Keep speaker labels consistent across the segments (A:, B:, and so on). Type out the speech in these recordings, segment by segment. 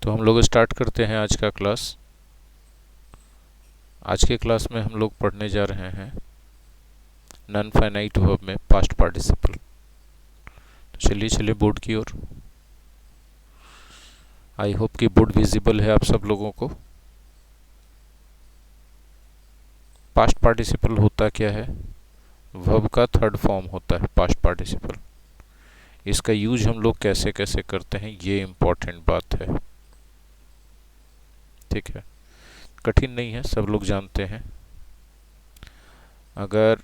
A: तो हम लोग स्टार्ट करते हैं आज का क्लास। आज के क्लास में हम लोग पढ़ने जा रहे हैं नॉन फाइनाइट वर्ब में पास्ट पार्टिसिपल। तो चलिए बोर्ड की ओर। आई होप कि बोर्ड विजिबल है आप सब लोगों को। पास्ट पार्टिसिपल होता क्या है? वर्ब का थर्ड फॉर्म होता है पास्ट पार्टिसिपल। इसका यूज हम लोग कैसे कैसे करते हैं ये इम्पोर्टेंट बात है। ठीक है, कठिन नहीं है, सब लोग जानते हैं। अगर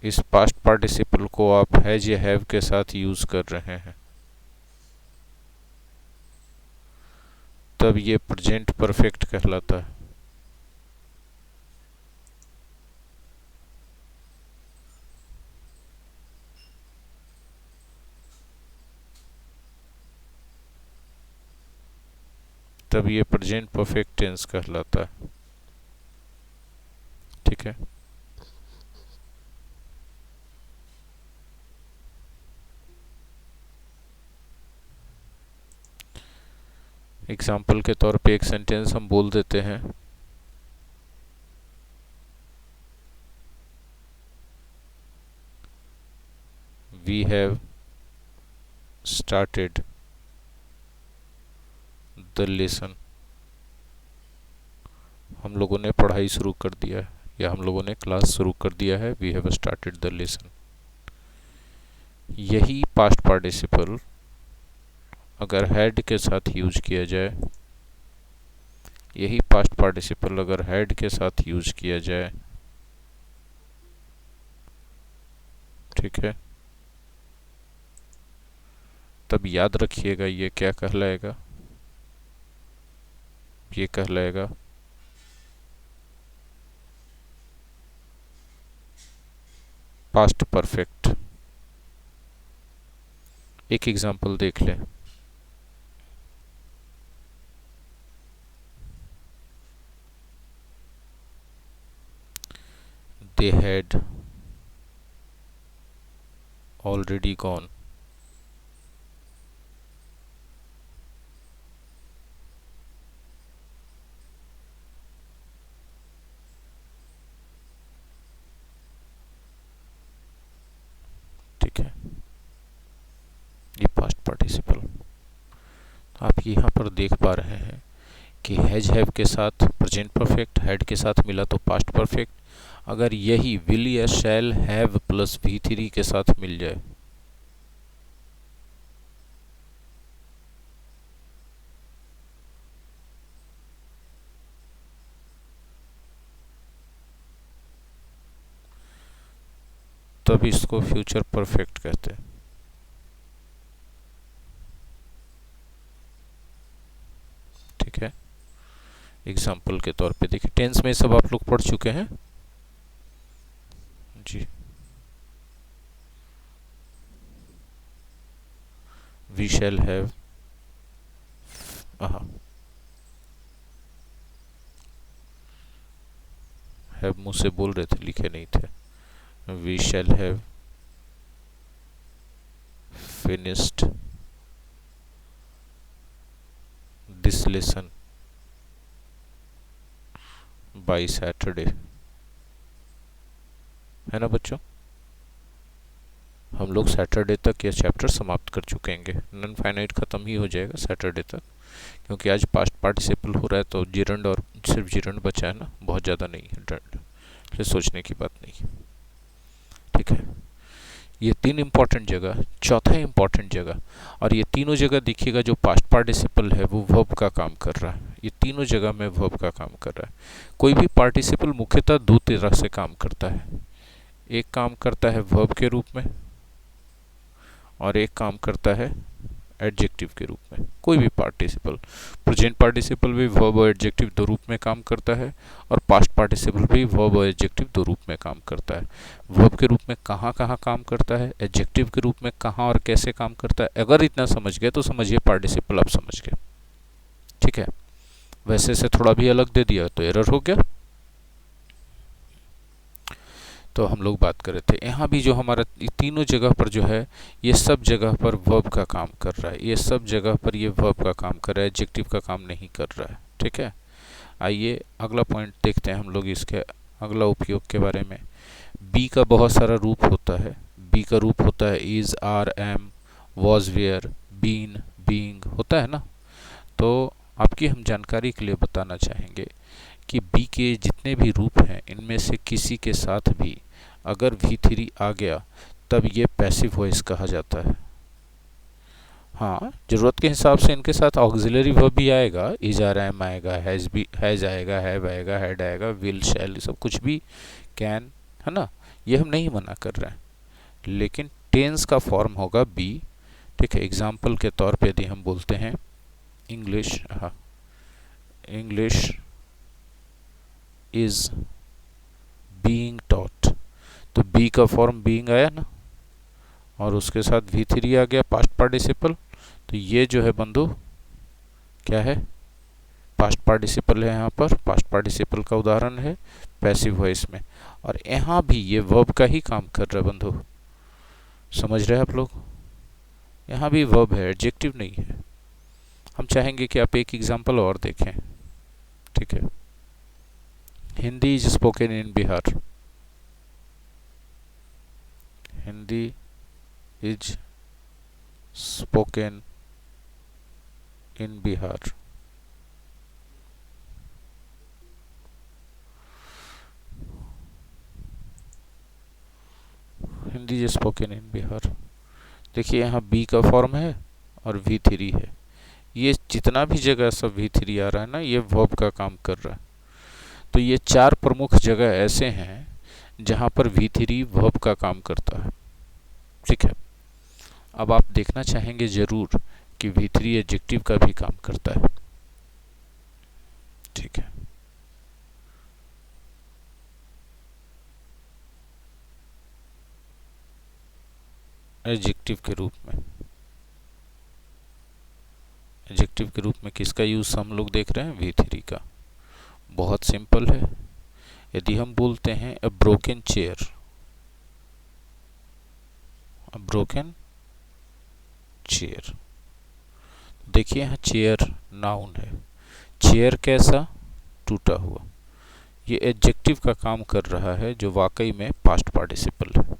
A: इस पास्ट पार्टिसिपल को आप हैज या हैव के साथ यूज कर रहे हैं तब ये प्रेजेंट परफेक्ट कहलाता है। तब ये प्रेजेंट परफेक्ट टेंस कहलाता है। ठीक है, एग्जाम्पल के तौर पे एक सेंटेंस हम बोल देते हैं। We have started the lesson. हम लोगों ने पढ़ाई शुरू कर दिया है या हम लोगों ने क्लास शुरू कर दिया है। We have started the lesson. यही पास्ट पार्टिसिपल अगर हैड के साथ यूज किया जाए, यही पास्ट पार्टिसिपल अगर हैड के साथ यूज किया जाए, ठीक है, तब याद रखिएगा ये क्या कहलाएगा। ये कहलाएगा पास्ट परफेक्ट। एक एग्जांपल देख लें। They had already gone. ठीक है, ये पास्ट पार्टिसिपल। आप यहाँ पर देख पा रहे हैं कि हैज हैव के साथ प्रेजेंट परफेक्ट, हैड के साथ मिला तो पास्ट परफेक्ट। अगर यही विल या शैल हैव प्लस V3 के साथ मिल जाए तब इसको फ्यूचर परफेक्ट कहते हैं। ठीक है, एग्जाम्पल के तौर पे देखिए, टेंस में सब आप लोग पढ़ चुके हैं जी। वी शैल हैव, हैव मुंह से बोल रहे थे, लिखे नहीं थे। We shall have finished this lesson by Saturday. है ना बच्चों, हम लोग सैटरडे तक यह चैप्टर समाप्त कर चुकेंगे। नॉन फाइनाइट खत्म ही हो जाएगा सैटरडे तक, क्योंकि आज पास्ट पार्टिसिपल हो रहा है तो जिरंड और सिर्फ जिरंड बचा है ना, बहुत ज़्यादा नहीं है, इसलिए सोचने की बात नहीं। ठीक है, ये तीन इंपॉर्टेंट जगह, चौथा इंपॉर्टेंट जगह, और ये तीनों जगह देखिएगा जो पास्ट पार्टिसिपल है वो वर्ब का काम कर रहा है। ये तीनों जगह में वर्ब का काम कर रहा है। कोई भी पार्टिसिपल मुख्यतः दो तरह से काम करता है। एक काम करता है वर्ब के रूप में और एक काम करता है एडजेक्टिव के रूप में। कोई भी पार्टिसिपल, प्रेजेंट पार्टिसिपल भी वर्ब और एडजेक्टिव दो रूप में काम करता है और पास्ट पार्टिसिपल भी वर्ब और एडजेक्टिव दो रूप में काम करता है। वर्ब के रूप में कहाँ कहाँ काम करता है, एडजेक्टिव के रूप में कहाँ और कैसे काम करता है, अगर इतना समझ गए तो समझिए पार्टिसिपल आप समझ गए। ठीक है, वैसे से थोड़ा भी अलग दे दिया तो एरर हो गया। तो हम लोग बात कर रहे थे यहाँ भी जो हमारा तीनों जगह पर जो है ये सब जगह पर वर्ब का काम कर रहा है, ये सब जगह पर ये वर्ब का काम कर रहा है, एडजेक्टिव का काम नहीं कर रहा है। ठीक है, आइए अगला पॉइंट देखते हैं हम लोग इसके अगला उपयोग के बारे में। बी का बहुत सारा रूप होता है। बी का रूप होता है is, are, am, was, were, been, being होता है ना। तो आपकी हम जानकारी के लिए बताना चाहेंगे कि बी के जितने भी रूप हैं इनमें से किसी के साथ भी अगर V3 आ गया तब ये पैसिव वॉइस कहा जाता है। हाँ, ज़रूरत के हिसाब से इनके साथ ऑक्सिलरी वर्ब भी आएगा, इज, आर, एम आएगा, हैज़ आएगा, हैव आएगा, हैड आएगा, विल, शैल, ये सब कुछ भी, कैन, है ना, ये हम नहीं मना कर रहे हैं, लेकिन टेंस का फॉर्म होगा बी। ठीक है, एग्जाम्पल के तौर पे यदि हम बोलते हैं इंग्लिश, हाँ, इंग्लिश इज बीइंग टॉट, तो बी का फॉर्म बीइंग आया ना, और उसके साथ V3 आ गया पास्ट पार्टिसिपल, तो ये जो है बंधु क्या है, पास्ट पार्टिसिपल है। यहाँ पर पास्ट पार्टिसिपल का उदाहरण है पैसिव वॉइस में, और यहाँ भी ये वर्ब का ही काम कर रहा है बंधु, समझ रहे हैं आप लोग, यहाँ भी वर्ब है, एडजेक्टिव नहीं है। हम चाहेंगे कि आप एक एग्जाम्पल और देखें। ठीक है, Hindi is spoken in Bihar, Hindi is spoken in Bihar. Hindi is spoken in Bihar, देखिए यहाँ बी का फॉर्म है और V3 है, ये जितना भी जगह सब V3 आ रहा है ना, ये वर्ब का काम कर रहा है। तो ये चार प्रमुख जगह ऐसे हैं जहाँ पर V3 वर्ब का काम करता है। ठीक है, अब आप देखना चाहेंगे जरूर कि V3 एडजेक्टिव का भी काम करता है। ठीक है, एडजेक्टिव के रूप में, एडजेक्टिव के रूप में किसका यूज हम लोग देख रहे हैं, V3 का। बहुत सिंपल है, यदि हम बोलते हैं a broken chair, a broken chair, देखिए यहाँ चेयर नाउन है, चेयर कैसा, टूटा हुआ, ये एडजेक्टिव का काम कर रहा है जो वाकई में पास्ट पार्टिसिपल है।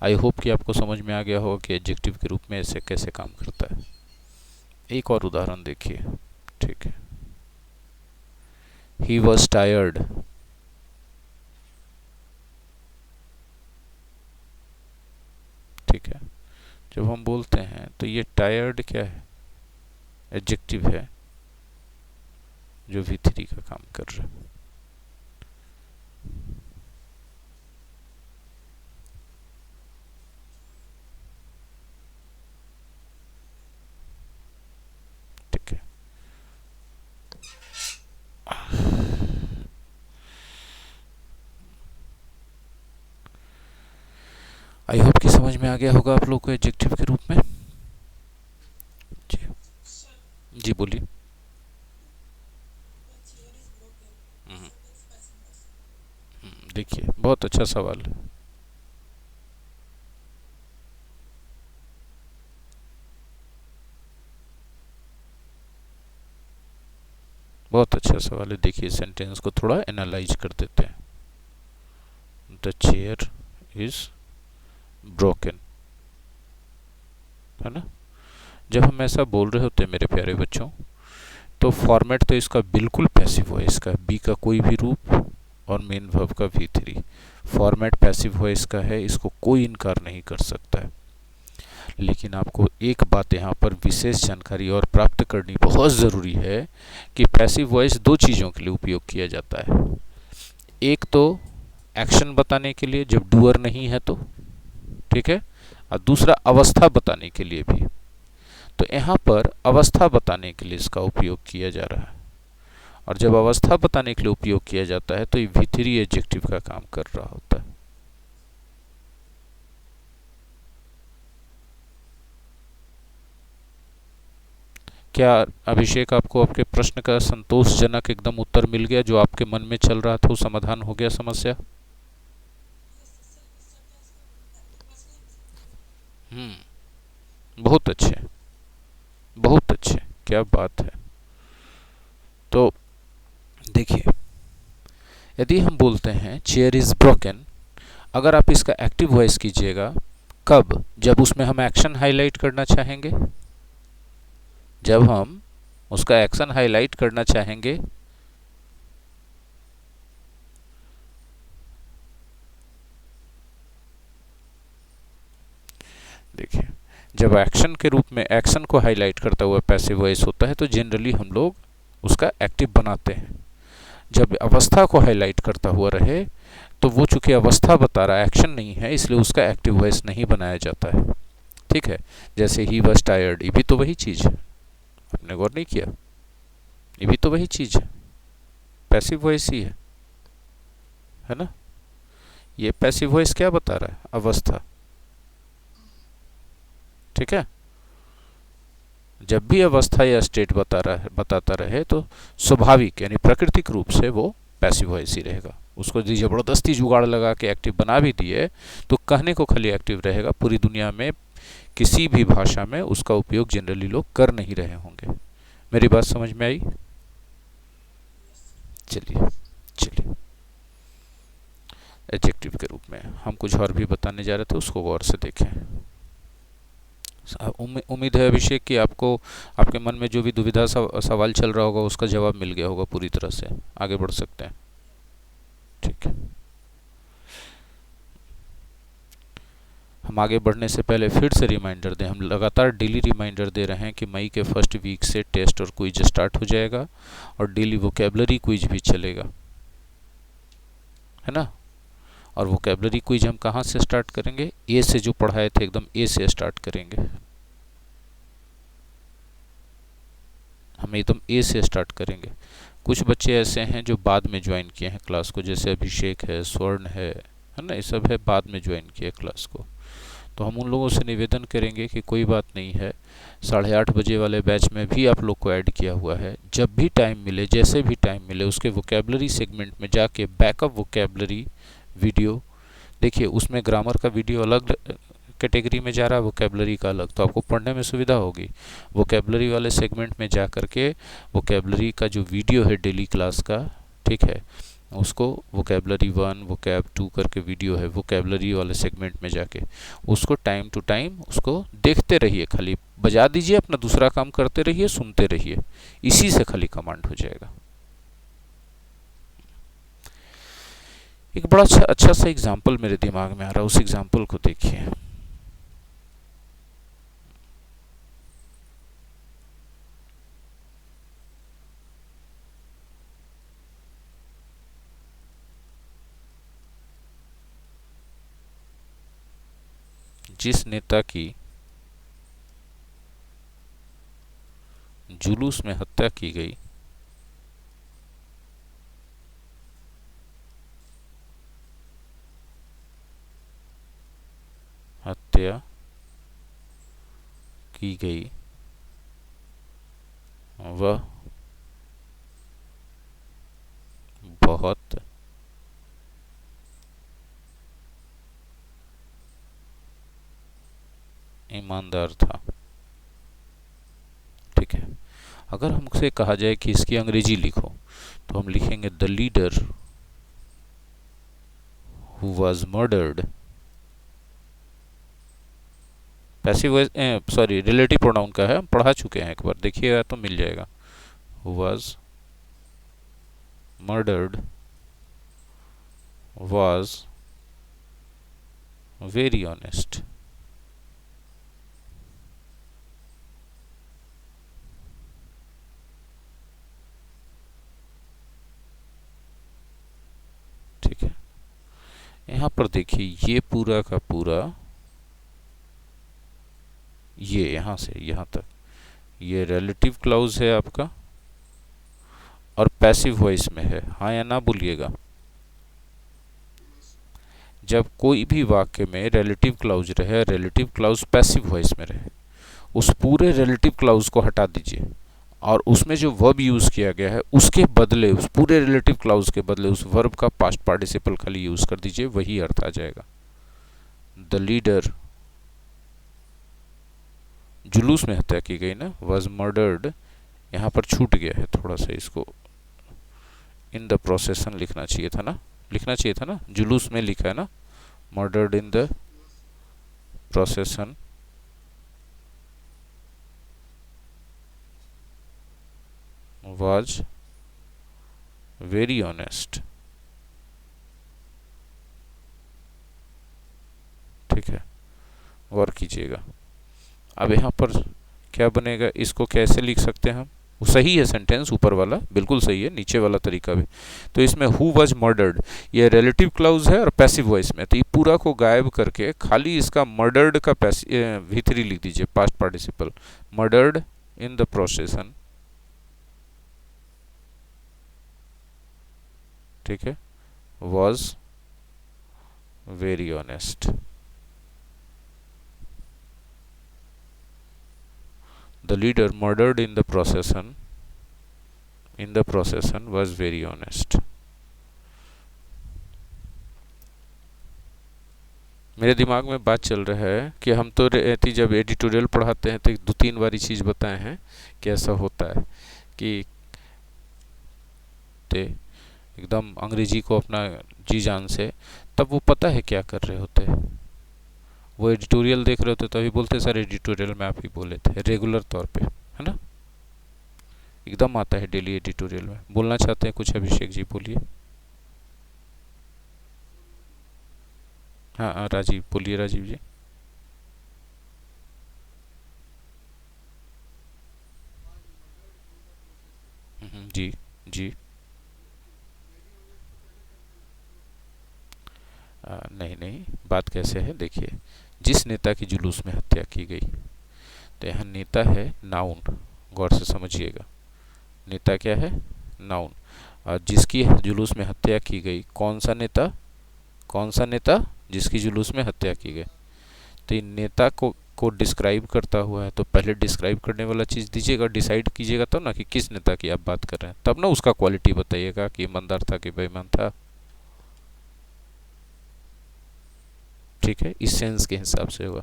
A: आई होप कि आपको समझ में आ गया होगा कि एडजेक्टिव के रूप में ऐसे कैसे काम करता है। एक और उदाहरण देखिए। ठीक है, ही वॉज टायर्ड, ठीक है, जब हम बोलते हैं तो ये टायर्ड क्या है, एडजेक्टिव है जो V3 का काम कर रहा है। ठीक है, आई होप कि समझ में आ गया होगा आप लोग को एडजेक्टिव के रूप में। जी जी बोलिए। देखिए बहुत अच्छा सवाल है, बहुत अच्छा सवाल है। देखिए सेंटेंस को थोड़ा एनालाइज कर देते हैं। द चेयर इज ब्रोकन, है ना। जब हम ऐसा बोल रहे होते हैं मेरे प्यारे बच्चों, तो फॉर्मेट तो इसका बिल्कुल पैसिव वॉइस का, बी का कोई भी रूप और मेन वर्ब का V3, फॉर्मेट पैसिव वॉइस का है, इसको कोई इनकार नहीं कर सकता है। लेकिन आपको एक बात यहाँ पर विशेष जानकारी और प्राप्त करनी बहुत ज़रूरी है कि पैसिव वॉइस दो चीज़ों के लिए उपयोग किया जाता है। एक तो एक्शन बताने के लिए जब डूअर नहीं है तो, ठीक है, और दूसरा अवस्था बताने के लिए भी। तो यहाँ पर अवस्था बताने के लिए इसका उपयोग किया जा रहा है, और जब अवस्था बताने के लिए उपयोग किया जाता है तो ये V3 एडजेक्टिव का काम कर रहा होता है। क्या अभिषेक आपको आपके प्रश्न का संतोषजनक एकदम उत्तर मिल गया, जो आपके मन में चल रहा था वो समाधान हो गया समस्या? बहुत अच्छे, बहुत अच्छे, क्या बात है। तो देखिए, यदि हम बोलते हैं चेयर इज ब्रोकन, अगर आप इसका एक्टिव वॉइस कीजिएगा, कब? जब उसमें हम एक्शन हाईलाइट करना चाहेंगे, जब हम उसका एक्शन हाईलाइट करना चाहेंगे। देखिए, जब एक्शन के रूप में एक्शन को हाईलाइट करता हुआ पैसिव वॉइस होता है तो जनरली हम लोग उसका एक्टिव बनाते हैं। जब अवस्था को हाईलाइट करता हुआ रहे तो वो चूंकि अवस्था बता रहा है, एक्शन नहीं है, इसलिए उसका एक्टिव वॉइस नहीं बनाया जाता है। ठीक है, जैसे ही वॉज टायर्ड, ये भी तो वही चीज है, आपने गौर नहीं किया? ये भी तो वही चीज है, पैसिव वॉइस ही है ना? ये पैसिव वॉइस क्या बता रहा है? अवस्था। ठीक है, जब भी अवस्था या स्टेट बताता रहे तो स्वाभाविक यानी प्राकृतिक रूप से वो पैसिव वॉइस ही रहेगा। उसको यदि जबरदस्ती जुगाड़ लगा के एक्टिव बना भी दिए तो कहने को खाली एक्टिव रहेगा, पूरी दुनिया में किसी भी भाषा में उसका उपयोग जनरली लोग कर नहीं रहे होंगे। मेरी बात समझ में आई? चलिए चलिए, एडजेक्टिव के रूप में हम कुछ और भी बताने जा रहे थे, उसको गौर से देखें। उम्मीद है अभिषेक कि आपको आपके मन में जो भी दुविधा सवाल चल रहा होगा उसका जवाब मिल गया होगा पूरी तरह से। आगे बढ़ सकते हैं। ठीक है, हम आगे बढ़ने से पहले फिर से रिमाइंडर दें, हम लगातार डेली रिमाइंडर दे रहे हैं कि मई के फर्स्ट वीक से टेस्ट और क्विज स्टार्ट हो जाएगा और डेली वोकेबलरी क्विज भी चलेगा, है ना? और वोकेबलरी क्विज हम कहाँ से स्टार्ट करेंगे? ए से, जो पढ़ाए थे एकदम ए से स्टार्ट करेंगे। हम एकदम ए से स्टार्ट करेंगे। कुछ बच्चे ऐसे हैं जो बाद में ज्वाइन किए हैं क्लास को, जैसे अभिषेक है, स्वर्ण है ना, ये सब है बाद में ज्वाइन किए क्लास को। तो हम उन लोगों से निवेदन करेंगे कि कोई बात नहीं है, 8:30 बजे वाले बैच में भी आप लोग को ऐड किया हुआ है। जब भी टाइम मिले, जैसे भी टाइम मिले, उसके वोकेबलरी सेगमेंट में जाके बैकअप वोकेबलरी वीडियो देखिए। उसमें ग्रामर का वीडियो अलग कैटेगरी में जा रहा है, वोकेबलरी का अलग, तो आपको पढ़ने में सुविधा होगी। वोकेबलरी वाले सेगमेंट में जा करके वोकेबलरी का जो वीडियो है डेली क्लास का, ठीक है, उसको वोकेबलरी 1 वोकैब 2 करके वीडियो है, वोकेबलरी वाले सेगमेंट में जाके उसको टाइम टू टाइम उसको देखते रहिए। खाली बजा दीजिए, अपना दूसरा काम करते रहिए, सुनते रहिए, इसी से खाली कमांड हो जाएगा। एक बड़ा अच्छा सा एग्जाम्पल मेरे दिमाग में आ रहा है, उस एग्जाम्पल को देखिए। जिस नेता की जुलूस में हत्या की गई, हत्या की गई, वह बहुत ईमानदार था। ठीक है, अगर हमसे कहा जाए कि इसकी अंग्रेजी लिखो तो हम लिखेंगे the leader who was murdered. Passive sorry, relative pronoun का है, हम पढ़ा चुके हैं, एक बार देखिएगा तो मिल जाएगा। Who was murdered was very honest. ठीक है, यहाँ पर देखिए, ये पूरा का पूरा, ये यहाँ से यहाँ तक ये रिलेटिव क्लाउज है आपका और पैसिव वॉइस में है, हाँ या ना बोलिएगा। जब कोई भी वाक्य में रिलेटिव क्लाउज रहे, रिलेटिव क्लाउज पैसिव वॉइस में रहे, उस पूरे रिलेटिव क्लाउज को हटा दीजिए और उसमें जो वर्ब यूज किया गया है उसके बदले, उस पूरे रिलेटिव क्लाउज के बदले उस वर्ब का पास्ट पार्टिसिपल खाली यूज कर दीजिए, वही अर्थ आ जाएगा। द लीडर जुलूस में हत्या की गई ना, वॉज मर्डर्ड, यहाँ पर छूट गया है थोड़ा सा, इसको इन द प्रोसेसन लिखना चाहिए था ना, लिखना चाहिए था ना, जुलूस में लिखा है ना, murdered in the प्रोसेसन was very honest। ठीक है, गौर कीजिएगा। अब यहाँ पर क्या बनेगा, इसको कैसे लिख सकते हैं हम, वो सही है सेंटेंस, ऊपर वाला बिल्कुल सही है, नीचे वाला तरीका भी। तो इसमें हु वाज मर्डर्ड, ये रिलेटिव क्लाउज है और पैसिव वॉइस में, तो ये पूरा को गायब करके खाली इसका मर्डर्ड का V3 लिख दीजिए, past participle, murdered in the प्रोसेसन। ठीक है, was very honest। The leader murdered in the procession was very honest। मेरे दिमाग में बात चल रहा है कि हम तो रहती जब एडिटोरियल पढ़ाते हैं तो 2-3 बार चीज़ बताए हैं कि ऐसा होता है कि ते एकदम अंग्रेजी को अपना जी जान से, तब वो पता है क्या कर रहे होते हैं, वो एडिटोरियल देख रहे होते तभी बोलते सर एडिटोरियल में आप ही बोले थे, रेगुलर तौर पे, है ना, एकदम आता है डेली एडिटोरियल में। बोलना चाहते हैं कुछ अभिषेक जी, बोलिए। हाँ राजीव, बोलिए राजीव जी। जी जी। नहीं नहीं, बात कैसे है देखिए, जिस नेता की जुलूस में हत्या की गई, तो यहाँ नेता है नाउन, गौर से समझिएगा, नेता क्या है, नाउन, और जिसकी जुलूस में हत्या की गई, कौन सा नेता, कौन सा नेता, जिसकी जुलूस में हत्या की गई, तो इन नेता को डिस्क्राइब करता हुआ है, तो पहले डिस्क्राइब करने वाला चीज़ दीजिएगा, डिसाइड कीजिएगा तब ना कि किस नेता की आप बात कर रहे हैं, तब ना उसका क्वालिटी बताइएगा कि ईमानदार था कि बेईमान था। ठीक है, इस सेंस के हिसाब से होगा,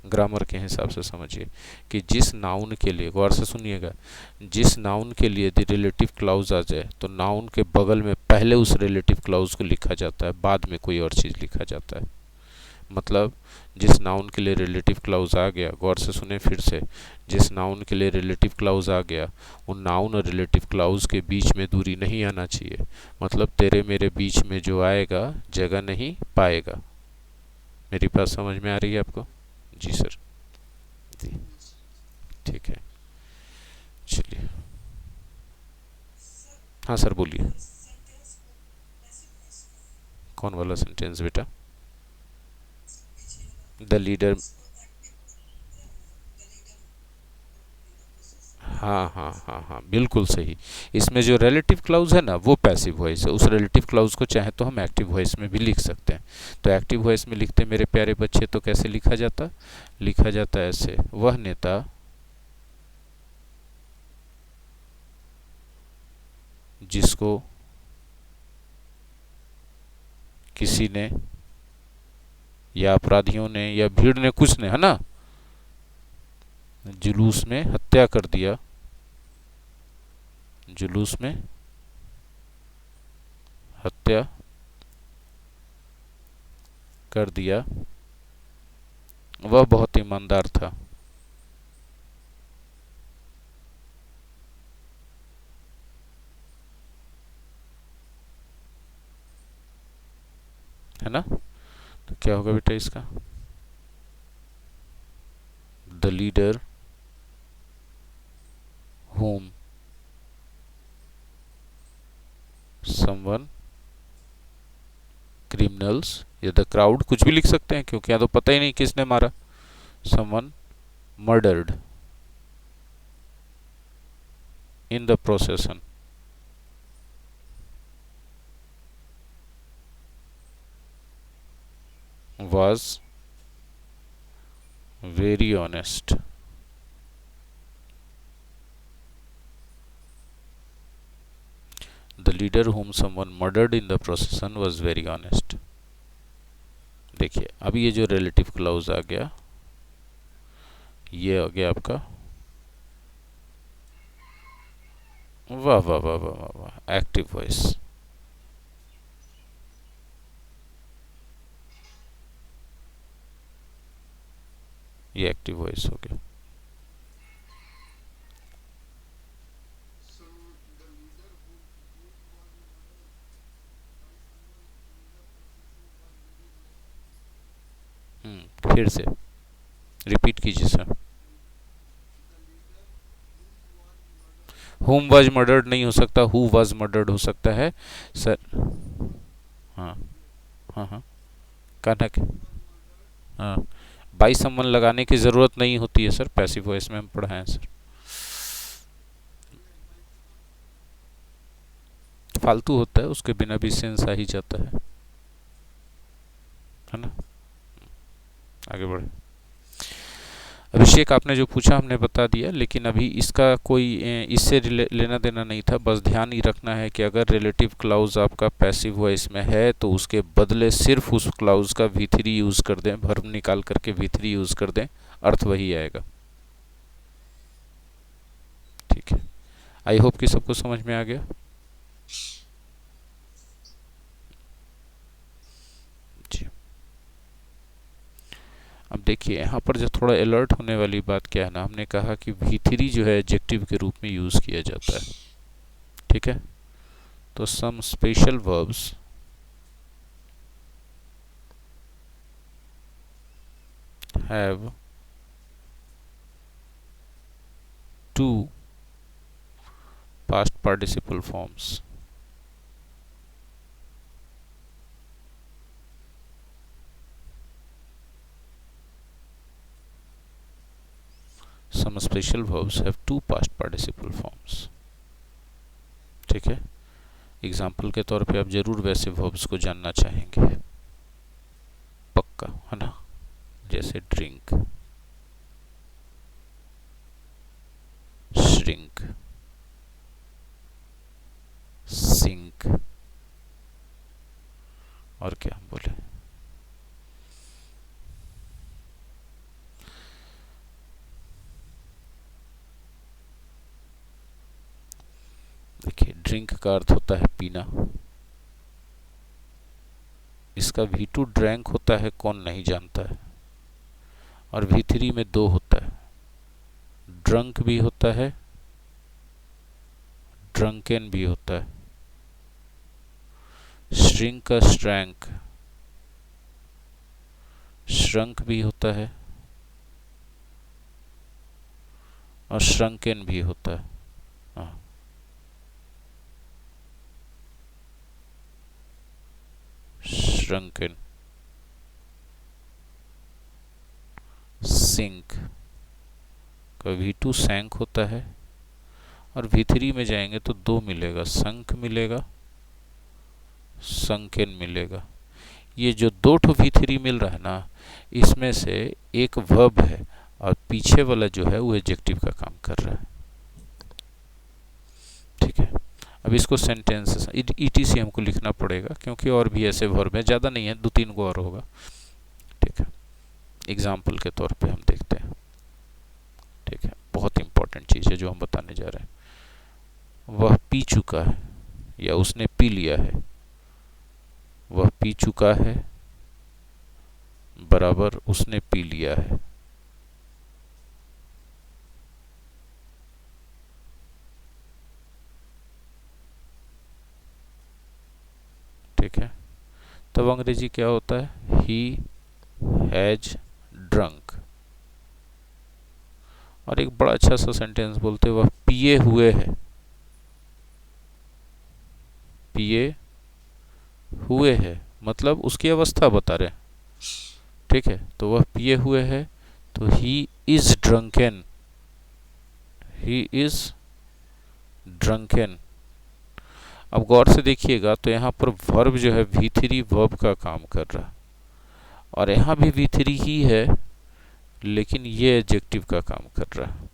A: ग्रामर के हिसाब से समझिए कि जिस नाउन के लिए, गौर से सुनिएगा, जिस नाउन के लिए यदि रिलेटिव क्लाउज आ जाए तो नाउन के बगल में पहले उस रिलेटिव क्लाउज को लिखा जाता है, बाद में कोई और चीज़ लिखा जाता है। मतलब जिस नाउन के लिए रिलेटिव क्लाउज आ गया, गौर से सुने फिर से, जिस नाउन के लिए रिलेटिव क्लाउज आ गया, उन नाउन और रिलेटिव क्लाउज के बीच में दूरी नहीं आना चाहिए, मतलब तेरे मेरे बीच में जो आएगा जगह नहीं पाएगा। मेरी बात समझ में आ रही है आपको? जी सर। जी ठीक है, चलिए। हाँ सर बोलिए। कौन वाला सेंटेंस बेटा? द लीडर, हाँ हाँ हाँ हाँ बिल्कुल सही। इसमें जो रिलेटिव क्लाउज है ना वो पैसिव वॉइस है, उस रिलेटिव क्लाउज को चाहे तो हम एक्टिव वॉइस में भी लिख सकते हैं। तो एक्टिव वॉइस में लिखते मेरे प्यारे बच्चे तो कैसे लिखा जाता, लिखा जाता ऐसे, वह नेता जिसको किसी ने या अपराधियों ने या भीड़ ने, कुछ ने, है ना, जुलूस में हत्या कर दिया, जुलूस में हत्या कर दिया, वह बहुत ईमानदार था। है ना, तो क्या होगा बेटा इसका, the leader whom someone criminals, या द क्राउड, कुछ भी लिख सकते हैं क्योंकि यहाँ तो पता ही नहीं किसने मारा, someone murdered in the procession was very honest। The leader whom someone murdered in the procession was very honest। देखिए अब ये जो रिलेटिव क्लाउज आ गया, ये हो गया आपका। वाह वाह वाह वाह वाह वाह, एक्टिव वॉइस। ये एक्टिव वॉइस हो गया। फिर से रिपीट कीजिए सर। whom was murdered नहीं हो सकता, who was murdered हो सकता है सर। हाँ हाँ हाँ, कहना क्या। हाँ, बाई समवन लगाने की ज़रूरत नहीं होती है सर, पैसिव वॉइस में हम पढ़ाए हैं सर। फालतू होता है, उसके बिना भी सेंस आ ही जाता है ना। आगे बढ़े। अभिषेक, आपने जो पूछा हमने बता दिया, लेकिन अभी इसका कोई इससे लेना देना नहीं था। बस ध्यान ही रखना है कि अगर रिलेटिव क्लाउज आपका पैसिव वॉइस में है तो उसके बदले सिर्फ उस क्लाउज का V3 यूज़ कर दें, वर्ब निकाल करके V3 यूज़ कर दें, अर्थ वही आएगा। ठीक है, आई होप कि सबको समझ में आ गया। जी, अब देखिए यहाँ पर जो थोड़ा अलर्ट होने वाली बात क्या है ना, हमने कहा कि V3 जो है एडजेक्टिव के रूप में यूज़ किया जाता है। ठीक है, तो some special verbs have two past participle forms. Some special verbs have two past participle forms. ठीक है, एग्जाम्पल के तौर पे आप जरूर वैसे verbs को जानना चाहेंगे, पक्का है ना। जैसे ड्रिंक, श्रिंक, सिंक, और क्या हम बोले। देखिए, ड्रिंक का अर्थ होता है पीना, इसका V2 ड्रैंक होता है, कौन नहीं जानता है। और V3 में दो होता है, ड्रंक भी होता है, ड्रंकन भी होता है। श्रिंक का श्रैंक, श्रंक भी होता है, और श्रंकन भी होता है। हाँ, श्रंकन। सिंक का V2 सैंक होता है, और V3 में जाएंगे तो दो मिलेगा, संक मिलेगा, संकेन मिलेगा। ये जो दो ठो V3 मिल रहा है ना, इसमें से एक वर्ब है और पीछे वाला जो है वो एडजेक्टिव का काम कर रहा है। ठीक है, अब इसको सेंटेंस ETC हमको लिखना पड़ेगा, क्योंकि और भी ऐसे वर्ब है, ज़्यादा नहीं है, दो तीन को और होगा। ठीक है, एग्जाम्पल के तौर पे हम देखते हैं। ठीक है, बहुत इंपॉर्टेंट चीज़ है जो हम बताने जा रहे हैं। वह पी चुका है या उसने पी लिया है। वह पी चुका है बराबर उसने पी लिया है। ठीक है, तब अंग्रेजी क्या होता है, ही हैज ड्रंक। और एक बड़ा अच्छा सा सेंटेंस बोलते, वह पिए हुए है, पिए हुए है मतलब उसकी अवस्था बता रहे हैं। ठीक है, तो वह पिए हुए है, तो he is drunken, he is drunken. अब गौर से देखिएगा तो यहाँ पर वर्ब जो है V3 वर्ब का काम कर रहा है, और यहाँ भी V3 ही है, लेकिन ये एडजेक्टिव का काम कर रहा है।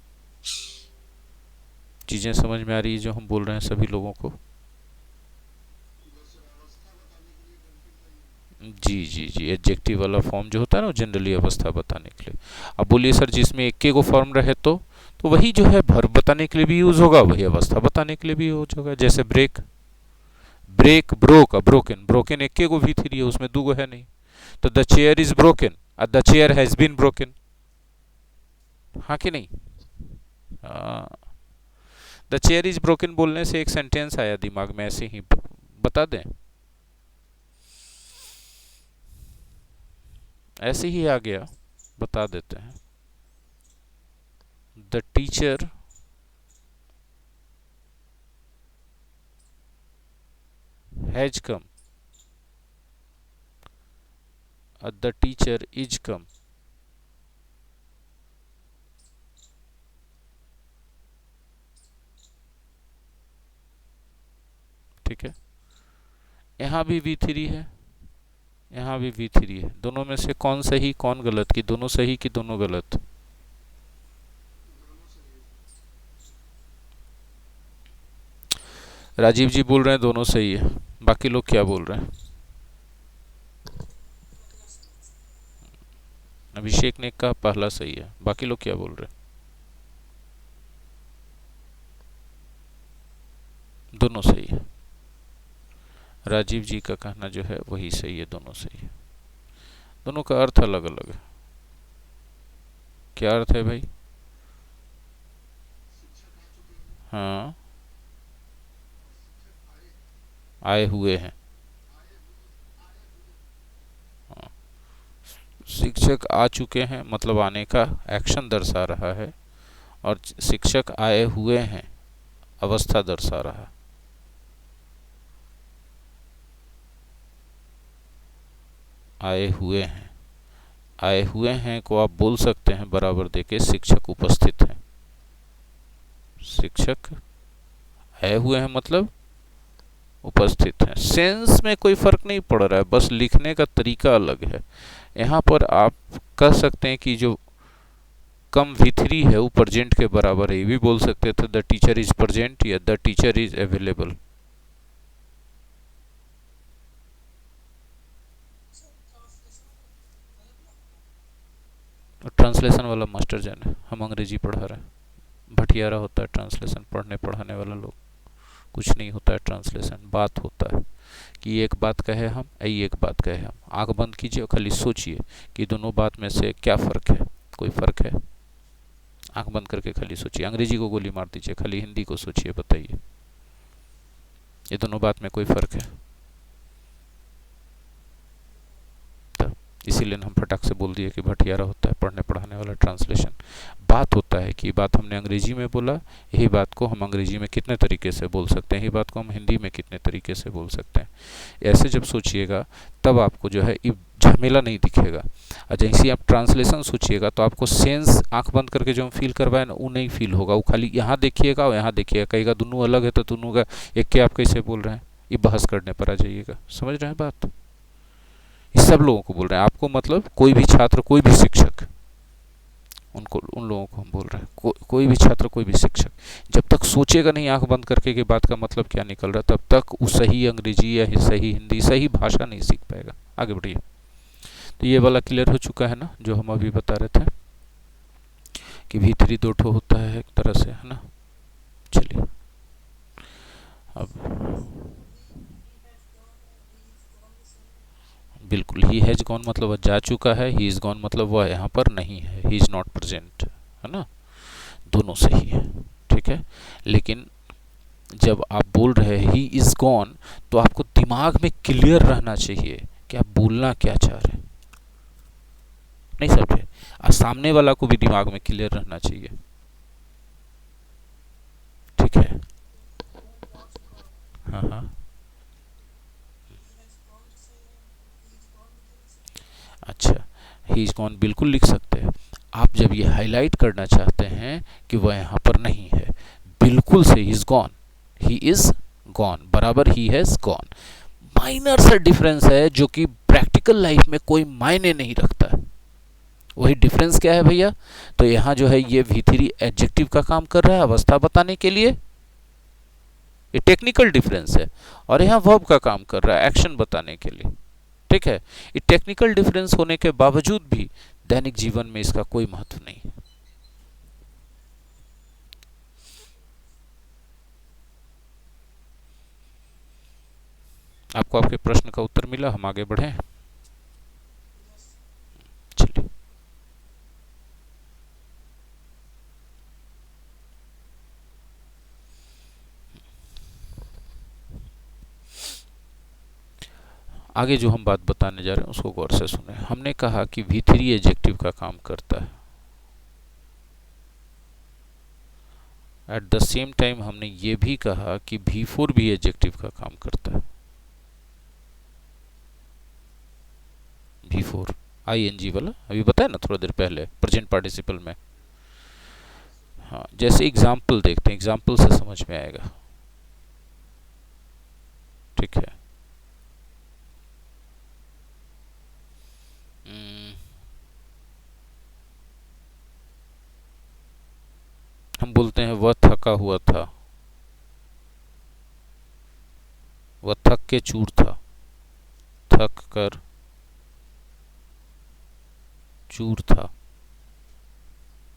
A: चीज़ें समझ में आ रही है जो हम बोल रहे हैं सभी लोगों को। जी जी जी, एडजेक्टिव वाला फॉर्म जो होता है ना, जनरली अवस्था बताने के लिए। अब बोलिए सर जिसमें एक के को फॉर्म रहे तो वही जो है वर्ब बताने के लिए भी यूज होगा, वही अवस्था बताने के लिए भी यूज होगा। जैसे break, break, broke, broken, broken एक के को भी थी है, उसमें दो गो है नहीं। तो the chair is broken, the chair has been broken. हाँ कि नहीं? द चेयर इज ब्रोकन बोलने से एक सेंटेंस आया दिमाग में, ऐसे ही बता दें, ऐसे ही आ गया, बता देते हैं। The teacher has come, the teacher is come. ठीक है, यहाँ भी V3 है, यहाँ भी V3 है। दोनों में से कौन सही कौन गलत, की दोनों सही कि दोनों गलत? राजीव जी बोल रहे हैं दोनों सही है, बाकी लोग क्या बोल रहे हैं? अभिषेक ने कहा पहला सही है, बाकी लोग क्या बोल रहे हैं? दोनों सही है। राजीव जी का कहना जो है वही सही है, दोनों सही है। दोनों का अर्थ अलग अलग है। क्या अर्थ है भाई? हाँ, आए हुए हैं। हाँ, शिक्षक आ चुके हैं मतलब आने का एक्शन दर्शा रहा है, और शिक्षक आए हुए हैं अवस्था दर्शा रहा है। आए हुए हैं, आए हुए हैं को आप बोल सकते हैं बराबर देके शिक्षक उपस्थित हैं। शिक्षक आए हुए हैं मतलब उपस्थित हैं। सेंस में कोई फर्क नहीं पड़ रहा है, बस लिखने का तरीका अलग है। यहाँ पर आप कह सकते हैं कि जो कम V3 है वो प्रेजेंट के बराबर है, ये भी बोल सकते थे द टीचर इज प्रेजेंट या the teacher is available. Translation वाला मास्टर जाने, हम अंग्रेजी पढ़ा रहे हैं। भटियारा होता है ट्रांसलेशन पढ़ने पढ़ाने वाला लोग। कुछ नहीं होता है ट्रांसलेशन, बात होता है कि एक बात कहे हम, एक बात कहे हम। आंख बंद कीजिए और खाली सोचिए कि दोनों बात में से क्या फ़र्क है, कोई फ़र्क है? आंख बंद करके खाली सोचिए, अंग्रेजी को गोली मार दीजिए, खाली हिंदी को सोचिए, बताइए ये दोनों बात में कोई फ़र्क है? तो इसीलिए हम फटाक से बोल दिए कि भटियारा होता है पढ़ने पढ़ाने वाला ट्रांसलेशन। बात होता है कि बात हमने अंग्रेजी में बोला, यही बात को हम अंग्रेजी में कितने तरीके से बोल सकते हैं, यही बात को हम हिंदी में कितने तरीके से बोल सकते हैं। ऐसे जब सोचिएगा तब आपको जो है ये झमेला नहीं दिखेगा। और जैसे ही आप ट्रांसलेशन सोचिएगा तो आपको सेंस आंख बंद करके जो हम फील करवाए ना वो नहीं फील होगा, वो खाली यहाँ देखिएगा और यहाँ देखिएगा, कहेगा दोनों अलग है तो दोनों का एक के आप कैसे बोल रहे हैं, ये बहस करने पर आ जाइएगा। समझ रहे हैं बात? ये सब लोगों को बोल रहे हैं, आपको मतलब कोई भी छात्र कोई भी शिक्षक, उनको उन लोगों को हम बोल रहे हैं कोई भी छात्र कोई भी शिक्षक जब तक सोचेगा नहीं आंख बंद करके कि बात का मतलब क्या निकल रहा, तब तक वो सही अंग्रेजी या सही हिंदी सही भाषा नहीं सीख पाएगा। आगे बढ़िए। तो ये वाला क्लियर हो चुका है ना, जो हम अभी बता रहे थे कि V3 दो ठो होता है एक तरह से, है ना। चलिए अब बिल्कुल, ही हैज़ गॉन मतलब वह जा चुका है, ही इज़ गॉन मतलब वह यहाँ पर नहीं है, ही इज़ नॉट प्रेजेंट, है ना। दोनों सही है, ठीक है। लेकिन जब आप बोल रहे हैं ही इज़ गॉन तो आपको दिमाग में क्लियर रहना चाहिए कि आप बोलना क्या चाह रहे हैं, नहीं समझे? और सामने वाला को भी दिमाग में क्लियर रहना चाहिए, ठीक है। हाँ हाँ, अच्छा, ही इज़ गॉन बिल्कुल लिख सकते हैं। आप जब ये हाईलाइट करना चाहते हैं कि वह यहाँ पर नहीं है, बिल्कुल से he is gone, he is gone बराबर ही हैज़ गॉन। माइनर सा डिफरेंस है जो कि प्रैक्टिकल लाइफ में कोई मायने नहीं रखता है। वही डिफरेंस क्या है भैया? तो यहाँ जो है ये V3 एडजेक्टिव का काम कर रहा है अवस्था बताने के लिए, ये टेक्निकल डिफरेंस है, और यहाँ वर्ब का काम कर रहा है एक्शन बताने के लिए। ठीक है, ये टेक्निकल डिफरेंस होने के बावजूद भी दैनिक जीवन में इसका कोई महत्व नहीं है। आपको आपके प्रश्न का उत्तर मिला? हम आगे बढ़ें? चलिए, आगे जो हम बात बताने जा रहे हैं उसको गौर से सुने। हमने कहा कि V3 एडजेक्टिव का काम करता है। एट द सेम टाइम हमने ये भी कहा कि V4 भी एडजेक्टिव का काम करता है। V4 ING वाला अभी बताया ना थोड़ा देर पहले प्रेजेंट पार्टिसिपल में। हाँ, जैसे एग्जाम्पल देखते हैं, एग्जाम्पल से समझ में आएगा। ठीक है, हम बोलते हैं वह थका हुआ था, वह थक के चूर था, थक कर चूर था।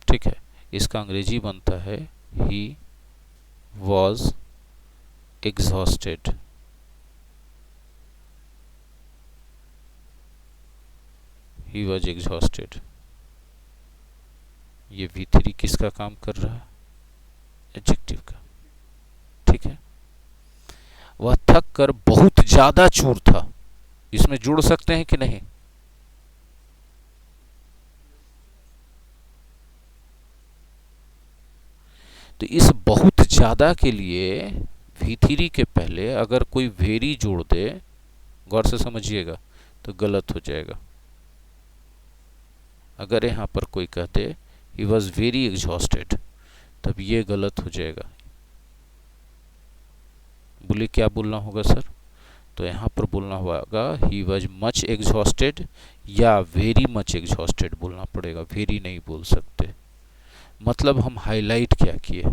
A: ठीक है, इसका अंग्रेजी बनता है he was exhausted. He was exhausted. ये V3 किसका काम कर रहा है? एडजेक्टिव का। ठीक है, वह थक कर बहुत ज्यादा चूर था, इसमें जुड़ सकते हैं कि नहीं? तो इस बहुत ज्यादा के लिए V3 के पहले अगर कोई वेरी जोड़ दे, गौर से समझिएगा, तो गलत हो जाएगा। अगर यहां पर कोई कहते ही वॉज वेरी एग्जॉस्टेड, तब ये गलत हो जाएगा। बोले क्या बोलना होगा सर? तो यहां पर बोलना होगा ही वॉज मच एग्जॉस्टेड या वेरी मच एग्जॉस्टेड बोलना पड़ेगा, वेरी नहीं बोल सकते। मतलब हम हाईलाइट क्या किए?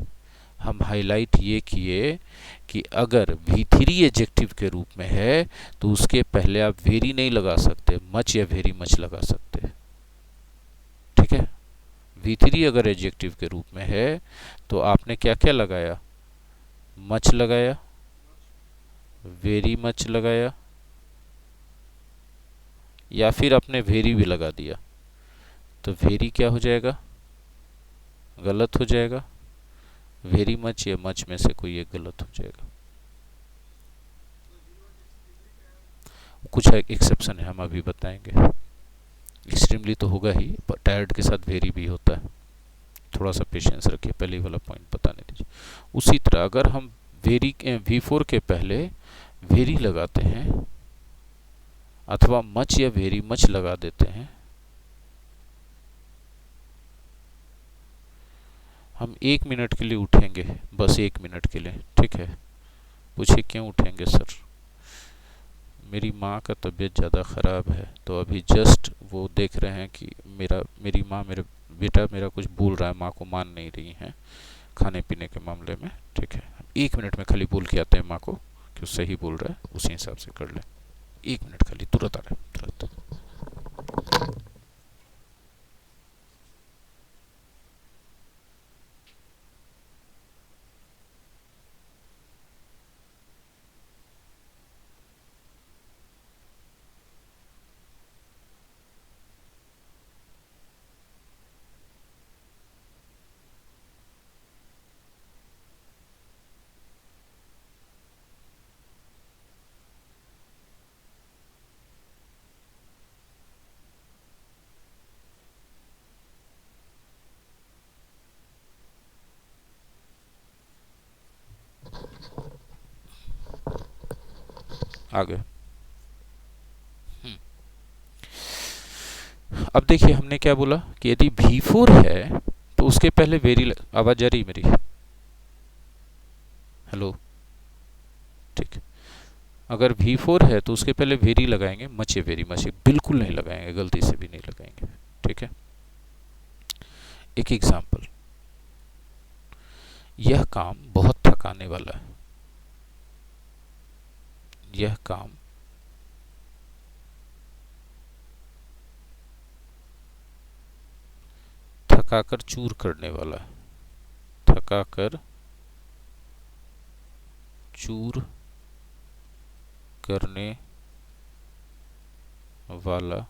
A: हम हाईलाइट ये किए कि अगर V3 एडजेक्टिव के रूप में है तो उसके पहले आप वेरी नहीं लगा सकते, मच या वेरी मच लगा सकते। ठीक है, V3 अगर एडजेक्टिव के रूप में है तो आपने क्या क्या लगाया? मच लगाया, वेरी मच लगाया, या फिर आपने वेरी भी लगा दिया, तो वेरी क्या हो जाएगा? गलत हो जाएगा। वेरी मच या मच में से कोई एक गलत हो जाएगा। कुछ एक्सेप्शन है, हम अभी बताएंगे। एक्सट्रीमली तो होगा ही, पर टायर्ड के साथ वेरी भी होता है। थोड़ा सा पेशेंस रखिए, पहले वाला पॉइंट बताने दीजिए। उसी तरह अगर हम वेरी V4 के पहले वेरी लगाते हैं अथवा मच या वेरी मच लगा देते हैं, हम 1 मिनट के लिए उठेंगे, बस 1 मिनट के लिए। ठीक है, पूछिए क्यों उठेंगे सर? मेरी माँ का तबीयत ज़्यादा ख़राब है, तो अभी जस्ट वो देख रहे हैं कि मेरी माँ मेरे बेटा मेरा कुछ बोल रहा है, माँ को मान नहीं रही हैं खाने पीने के मामले में। ठीक है, 1 मिनट में खाली बोल के आते हैं माँ को कि वो सही बोल रहा है, उसी हिसाब से कर लें। 1 मिनट खाली, तुरंत आ रहे हैं, तुरंत। आगे अब देखिए हमने क्या बोला कि यदि V4 है तो उसके पहले वेरी, आवाज जा रही मेरी? हेलो, ठीक। अगर V4 है तो उसके पहले वेरी लगाएंगे, मच या वेरी मच बिल्कुल नहीं लगाएंगे, गलती से भी नहीं लगाएंगे। ठीक है, एक एग्जाम्पल, यह काम बहुत थकाने वाला है। यह काम थकाकर चूर करने वाला, थकाकर चूर करने वाला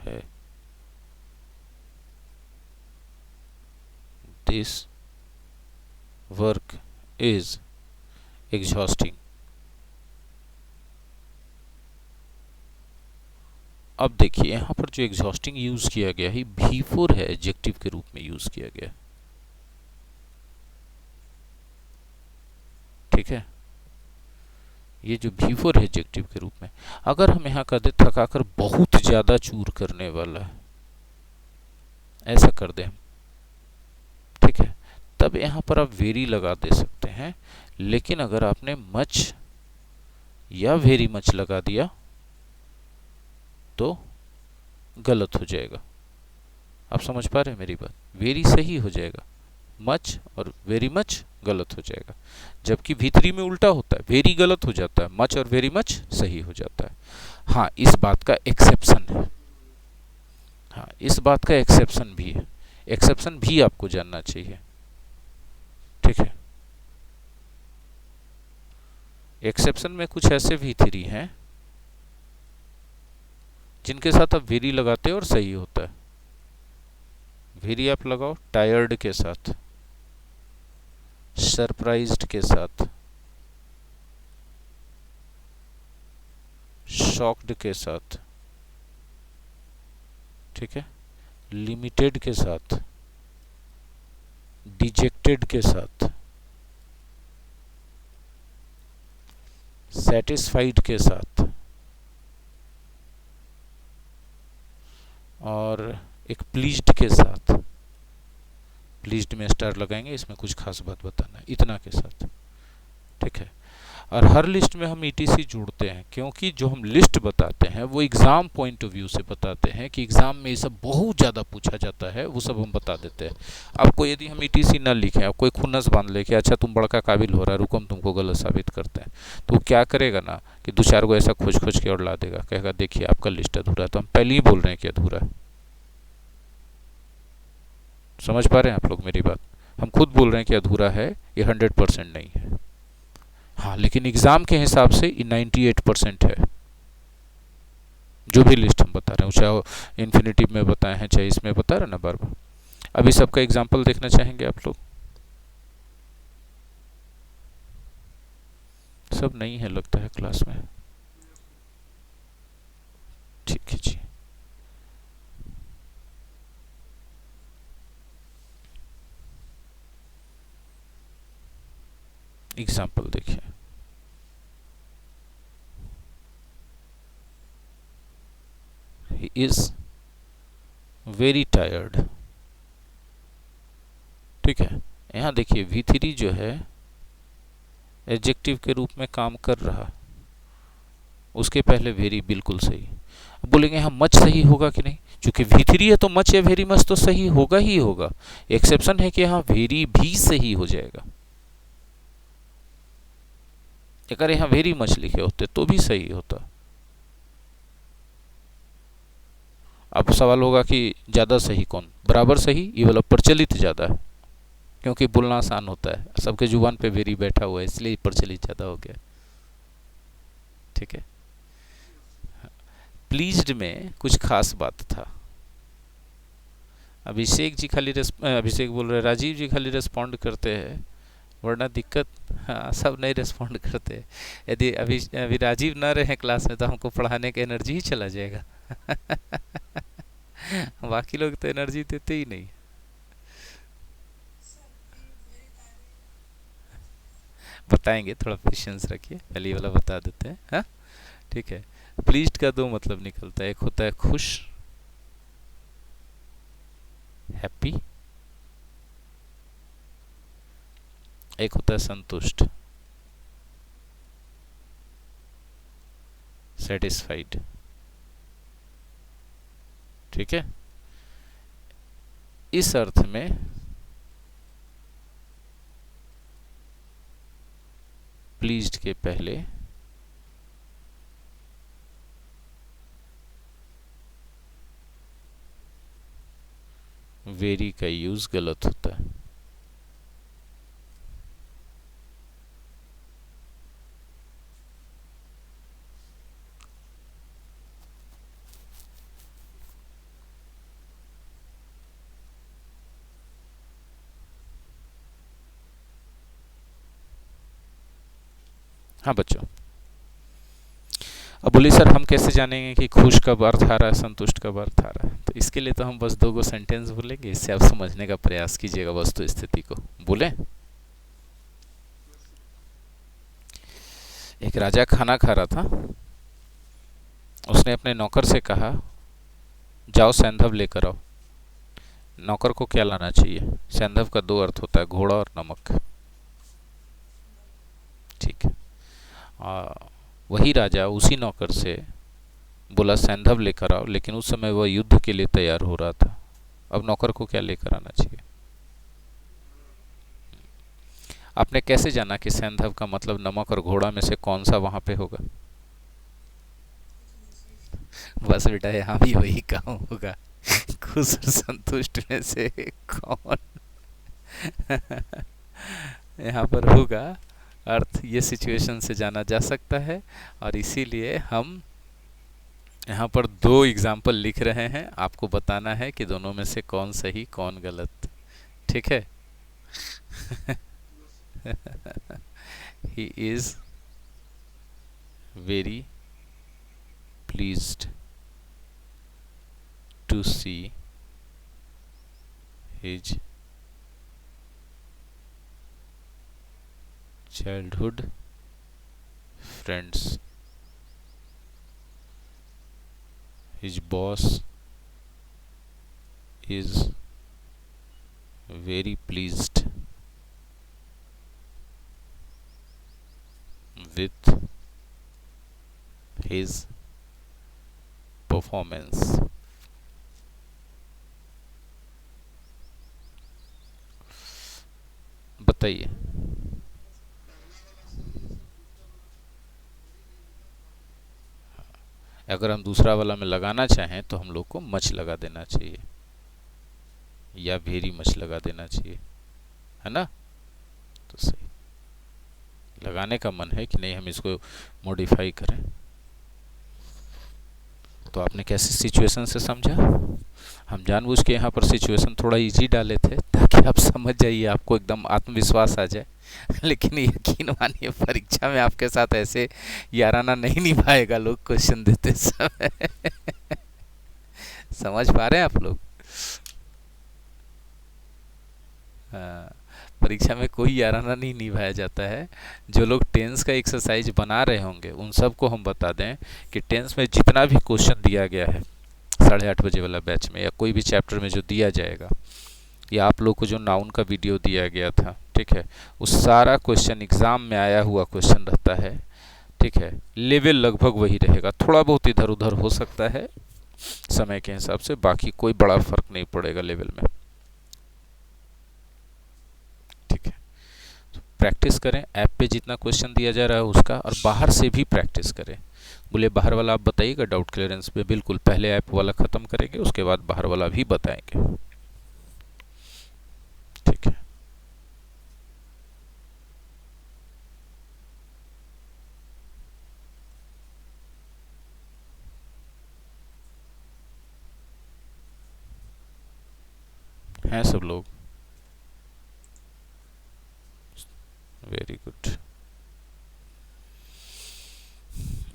A: है। This work is exhausting. अब देखिए यहां पर जो एग्जॉस्टिंग यूज किया गया है भी4 है, एडजेक्टिव के रूप में यूज किया गया। ठीक है, ये जो भी4 है एडजेक्टिव के रूप में। अगर हम यहां कर दे थकाकर बहुत ज्यादा चूर करने वाला है, ऐसा कर दे हम, ठीक है, तब यहां पर आप वेरी लगा दे सकते हैं। लेकिन अगर आपने मच या वेरी मच लगा दिया तो गलत हो जाएगा। आप समझ पा रहे हैं मेरी बात? वेरी सही हो जाएगा, मच और वेरी मच गलत हो जाएगा। जबकि भी3 में उल्टा होता है, वेरी गलत हो जाता है, मच और वेरी मच सही हो जाता है। हाँ, इस बात का एक्सेप्शन है। हाँ, इस बात का एक्सेप्शन भी है। एक्सेप्शन भी आपको जानना चाहिए। ठीक है, एक्सेप्शन में कुछ ऐसे भी3 हैं जिनके साथ आप वेरी लगाते हो और सही होता है। वेरी आप लगाओ टायर्ड के साथ, सरप्राइज्ड के साथ, शॉक्ड के साथ, ठीक है, लिमिटेड के साथ, डिजेक्टेड के साथ, सेटिस्फाइड के साथ, और एक प्लीज्ड के साथ। प्लीज्ड में स्टार लगाएंगे, इसमें कुछ खास बात बताना है, इतना के साथ। ठीक है, और हर लिस्ट में हम ईटीसी जोड़ते हैं क्योंकि जो हम लिस्ट बताते हैं वो एग्जाम पॉइंट ऑफ व्यू से बताते हैं कि एग्जाम में ये सब बहुत ज़्यादा पूछा जाता है, वो सब हम बता देते हैं। आपको यदि हम ईटीसी ना लिखें, आप कोई खुन्नस बांध ले कि अच्छा तुम बड़का काबिल हो रहा है, रुको हम तुमको गलत साबित करते हैं, तो वो क्या करेगा ना कि 2-4 को ऐसा खोज खोज के और ला देगा, कहेगा देखिए आपका लिस्ट अधूरा है। तो हम पहले ही बोल रहे हैं कि अधूरा है। समझ पा रहे हैं आप लोग मेरी बात? हम खुद बोल रहे हैं कि अधूरा है, ये 100% नहीं है। हाँ, लेकिन एग्जाम के हिसाब से ये 98% है, जो भी लिस्ट हम बता रहे हैं, चाहे इन्फिनेटिव में बताए हैं चाहे इसमें बता रहे हैं ना बार बार। अभी सबका एग्जाम्पल देखना चाहेंगे आप लोग? सब नहीं है लगता है क्लास में। ठीक है जी, एग्जाम्पल देखिए। He is very tired। ठीक है, यहाँ देखिए V3 जो है एडजेक्टिव के रूप में काम कर रहा, उसके पहले वेरी बिल्कुल सही। अब बोलेंगे यहाँ मच सही होगा कि नहीं? क्योंकि V3 है तो मच या वेरी मच तो सही होगा ही होगा। एक्सेप्शन है कि यहाँ वेरी भी सही हो जाएगा। अगर यहाँ वेरी मच लिखे होते तो भी सही होता। अब सवाल होगा कि ज़्यादा सही कौन? बराबर सही, ये वाला प्रचलित ज़्यादा है, क्योंकि बोलना आसान होता है, सबके जुबान पे वेरी बैठा हुआ है, इसलिए प्रचलित ज़्यादा हो गया। ठीक है, प्लीज्ड में कुछ खास बात था। अभिषेक जी खाली अभिषेक बोल रहे, राजीव जी खाली रिस्पॉन्ड करते हैं, वरना दिक्कत। हाँ, सब नहीं रिस्पॉन्ड करते। यदि अभी राजीव ना रहे क्लास में तो हमको पढ़ाने का एनर्जी ही चला जाएगा। बाकी लोग तो एनर्जी देते ही नहीं। बताएंगे, थोड़ा पेशेंस रखिए, पहले वाला बता देते हैं। हाँ, ठीक है। प्लीज्ड का 2 मतलब निकलता है, एक होता है खुश, हैप्पी, एक होता है संतुष्ट, सेटिस्फाइड। ठीक है, इस अर्थ में प्लीज्ड के पहले वेरी का यूज गलत होता है। हाँ बच्चों, अब बोलिए सर हम कैसे जानेंगे कि खुश कब अर्थ आ रहा है, संतुष्ट कब अर्थ आ रहा है? तो इसके लिए तो हम बस दो गो सेंटेंस बोलेंगे, इससे आप समझने का प्रयास कीजिएगा वस्तु स्थिति को। बोले, एक राजा खाना खा रहा था। उसने अपने नौकर से कहा, जाओ सैंधव लेकर आओ। नौकर को क्या लाना चाहिए? सैंधव का दो अर्थ होता है, घोड़ा और नमक। ठीक है। वही राजा उसी नौकर से बोला सैंधव लेकर आओ, लेकिन उस समय वह युद्ध के लिए तैयार हो रहा था। अब नौकर को क्या लेकर आना चाहिए? आपने कैसे जाना कि सैंधव का मतलब नमक और घोड़ा में से कौन सा वहां पे होगा? बस बेटा यहाँ भी वही काम होगा, खुश और संतुष्ट में से कौन यहाँ पर होगा अर्थ, ये सिचुएशन से जाना जा सकता है। और इसीलिए हम यहाँ पर दो एग्जाम्पल लिख रहे हैं, आपको बताना है कि दोनों में से कौन सही कौन गलत। ठीक है। He is very pleased to see his childhood friends. His boss is very pleased with his performance. बताइए। अगर हम दूसरा वाला में लगाना चाहें तो हम लोग को मच लगा देना चाहिए या वेरी मच लगा देना चाहिए, है ना? तो सही लगाने का मन है कि नहीं हम इसको मॉडिफाई करें। तो आपने कैसे सिचुएशन से समझा? हम जानबूझ के यहाँ पर सिचुएशन थोड़ा इजी डाले थे ताकि आप समझ जाइए, आपको एकदम आत्मविश्वास आ जाए। लेकिन यकीन मानिए परीक्षा में आपके साथ ऐसे याराना नहीं निभाएगा लोग क्वेश्चन देते समय। समझ पा रहे हैं आप लोग? हाँ, परीक्षा में कोई याराना नहीं निभाया जाता है। जो लोग टेंस का एक्सरसाइज बना रहे होंगे उन सबको हम बता दें कि टेंस में जितना भी क्वेश्चन दिया गया है 8:30 बजे वाला बैच में, या कोई भी चैप्टर में जो दिया जाएगा, या आप लोग को जो नाउन का वीडियो दिया गया था, ठीक है, उस सारा क्वेश्चन एग्जाम में आया हुआ क्वेश्चन रहता है। ठीक है, लेवल लगभग वही रहेगा, थोड़ा बहुत इधर उधर हो सकता है समय के हिसाब से, बाकी कोई बड़ा फर्क नहीं पड़ेगा लेवल में। ठीक है, तो प्रैक्टिस करें, ऐप पे जितना क्वेश्चन दिया जा रहा है उसका, और बाहर से भी प्रैक्टिस करें। बोले बाहर वाला आप बताइएगा डाउट क्लियरेंस पे, बिल्कुल पहले ऐप वाला ख़त्म करेंगे उसके बाद बाहर वाला भी बताएंगे। ठीक है, हैं सब लोग? Very good.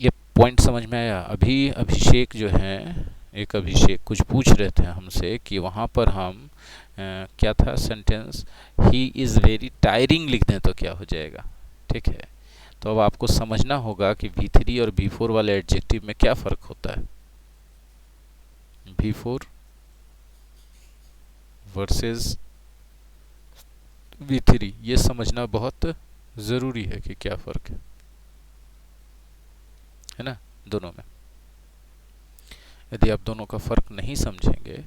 A: ये पॉइंट समझ में आया? अभी अभिषेक जो है, एक अभिषेक कुछ पूछ रहे थे हमसे कि वहाँ पर हम क्या था sentence, he is very tiring लिख दें तो क्या हो जाएगा? ठीक है, तो अब आपको समझना होगा कि V3 और V4 वाले एडजेक्टिव में क्या फ़र्क होता है। V4 वर्सेस V3, ये समझना बहुत ज़रूरी है कि क्या फ़र्क है ना दोनों में। यदि आप दोनों का फ़र्क नहीं समझेंगे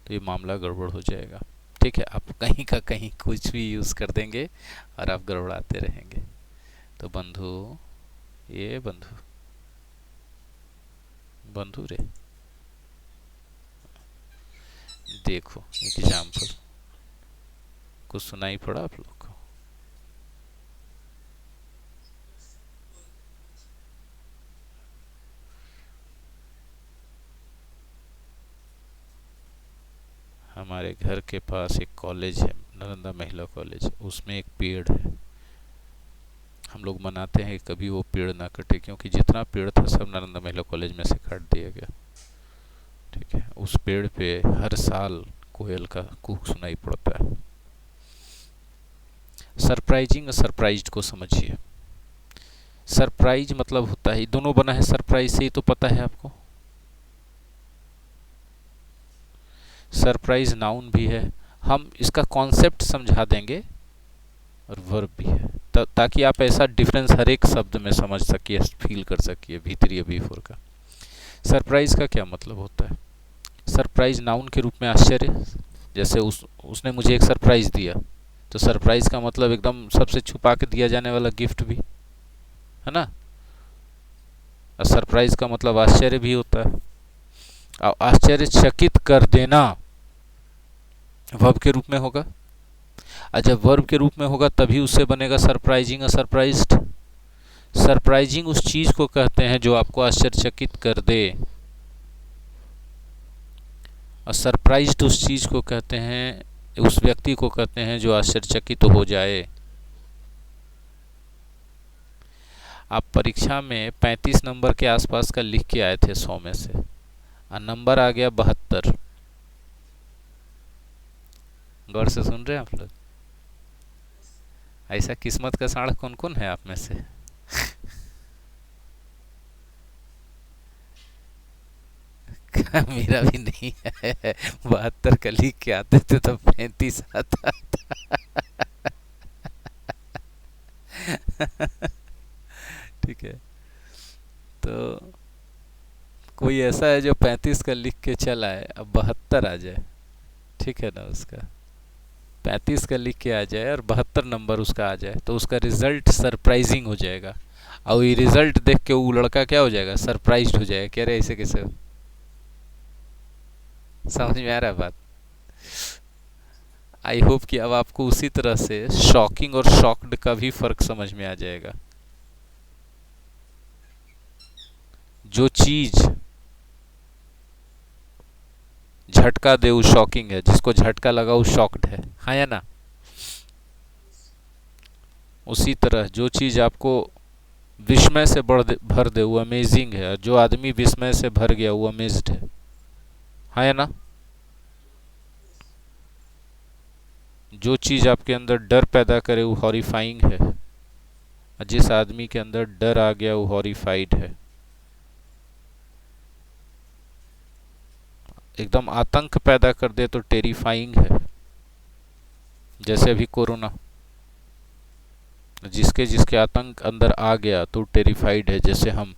A: तो ये मामला गड़बड़ हो जाएगा। ठीक है, आप कहीं का कहीं कुछ भी यूज़ कर देंगे और आप गड़बड़ाते रहेंगे। तो बंधु, ये बंधु, बंधु रे, देखो एग्जाम्पल, कुछ सुनाई पड़ा आप लोग को? हमारे घर के पास एक कॉलेज है, नालंदा महिला कॉलेज, उसमें एक पेड़ है। हम लोग मनाते हैं कि कभी वो पेड़ ना कटे, क्योंकि जितना पेड़ था सब नालंदा महिला कॉलेज में से काट दिया गया। ठीक है, उस पेड़ पे हर साल कोयल का कूक सुनाई पड़ता है। सरप्राइजिंग और सरप्राइज्ड को समझिए। सरप्राइज मतलब होता है, दोनों बना है सरप्राइज से ही, तो पता है आपको। सरप्राइज नाउन भी है, हम इसका कॉन्सेप्ट समझा देंगे, और वर्ब भी है, ताकि आप ऐसा डिफरेंस हर एक शब्द में समझ सकिए, फील कर सकिए भीतरी बिफोर का। सरप्राइज का क्या मतलब होता है? सरप्राइज नाउन के रूप में आश्चर्य, जैसे उसने मुझे एक सरप्राइज दिया, तो सरप्राइज का मतलब एकदम सबसे छुपा के दिया जाने वाला गिफ्ट भी है ना। और सरप्राइज का मतलब आश्चर्य भी होता है, और आश्चर्यचकित कर देना वर्ब के रूप में होगा। और जब वर्ब के रूप में होगा तभी उससे बनेगा सरप्राइजिंग और सरप्राइज्ड। सरप्राइजिंग उस चीज को कहते हैं जो आपको आश्चर्यचकित कर दे, और सरप्राइज्ड उस चीज को कहते हैं, उस व्यक्ति को कहते हैं जो आश्चर्यचकित हो जाए। आप परीक्षा में 35 नंबर के आसपास का लिख के आए थे 100 में से, और नंबर आ गया 72। गौर से सुन रहे हैं आप लोग? ऐसा किस्मत का साढ़ कौन कौन है आप में से? मेरा भी नहीं है। 72 का लिख के आते थे तो 35 आता। ठीक है, तो कोई ऐसा है जो 35 का लिख के चला है, अब 72 आ जाए, ठीक है ना, उसका 35 का लिख के आ जाए और 72 नंबर उसका आ जाए, तो उसका रिजल्ट सरप्राइजिंग हो जाएगा। और ये रिजल्ट देख के वो लड़का क्या हो जाएगा, सरप्राइज्ड हो जाएगा, कह रहे ऐसे कैसे हो? समझ में आ रहा है बात? आई होप कि अब आपको उसी तरह से शॉकिंग और शॉक्ड का भी फर्क समझ में आ जाएगा। जो चीज झटका दे वो शॉकिंग है, जिसको झटका लगा वो शॉक्ड है, हाँ या ना? उसी तरह जो चीज आपको विस्मय से भर दे वो अमेजिंग है, और जो आदमी विस्मय से भर गया वो अमेज्ड है, हाँ या ना? जो चीज आपके अंदर डर पैदा करे वो हॉरिफाइंग है, और जिस आदमी के अंदर डर आ गया वो हॉरिफाइड है। एकदम आतंक पैदा कर दे तो टेरिफाइंग है, जैसे अभी कोरोना, जिसके जिसके आतंक अंदर आ गया तो टेरिफाइड है। जैसे हम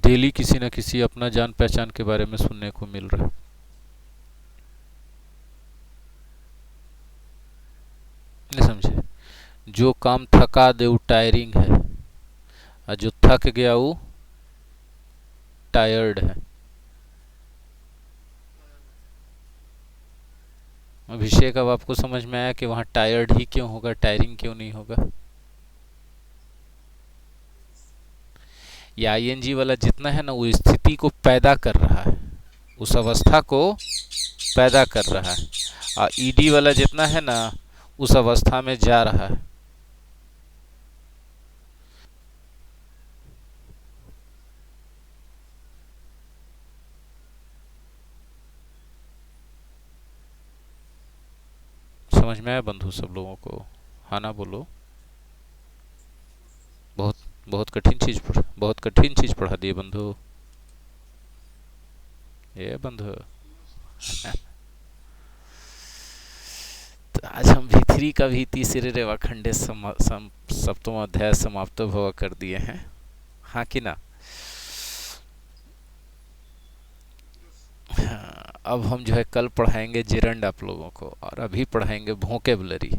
A: डेली किसी न किसी अपना जान पहचान के बारे में सुनने को मिल रहा है, नहीं समझे? जो काम थका दे वो टायरिंग है, और जो थक गया वो टायर्ड है। अभिषेक, अब आपको समझ में आया कि वहां टायर्ड ही क्यों होगा, टायरिंग क्यों नहीं होगा? ये आईएनजी वाला जितना है ना वो स्थिति को पैदा कर रहा है, उस अवस्था को पैदा कर रहा है, और ईडी वाला जितना है ना उस अवस्था में जा रहा है। समझ में आया बंधु सब लोगों को? हाँ ना बोलो? बहुत बहुत कठिन चीज पढ़ा दिए बंधु, ये बंधु। तो आज हम V3 का भी तीसरे रेवाखंडे सप्तम अध्याय समाप्त भव कर दिए हैं, हाँ कि ना? हाँ, अब हम जो है कल पढ़ाएंगे जिरंड आप लोगों को, और अभी पढ़ाएंगे भोंकेबुलरी।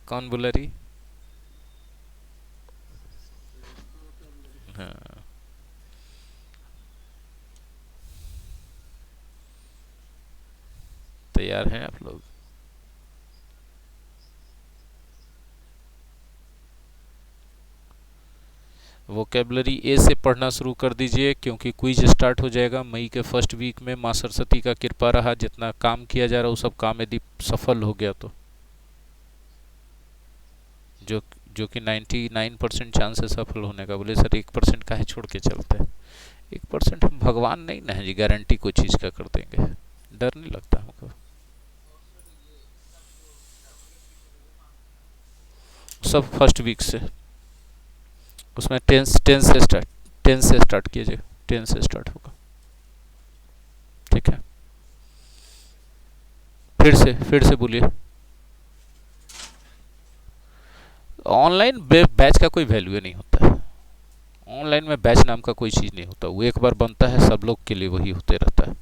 A: कौन बुलरी? हाँ, तैयार हैं आप लोग? वोकेबलरी ए से पढ़ना शुरू कर दीजिए, क्योंकि क्विज स्टार्ट हो जाएगा मई के फर्स्ट वीक में। माँ सरस्वती का कृपा रहा, जितना काम किया जा रहा है वो सब काम यदि सफल हो गया तो जो जो कि 99% चांस है सफल होने का। बोले सर 1% का है, छोड़ के चलते हैं। 1% हम भगवान नहीं ना है जी, गारंटी कोई चीज़ का कर देंगे। डर नहीं लगता हमको। सब फर्स्ट वीक से, उसमें टेंस से स्टार्ट कीजिए, 10 से स्टार्ट होगा। ठीक है, फिर से बोलिए। ऑनलाइन बैच का कोई वैल्यू नहीं होता है। ऑनलाइन में बैच नाम का कोई चीज़ नहीं होता, वो एक बार बनता है, सब लोग के लिए वही होते रहता है।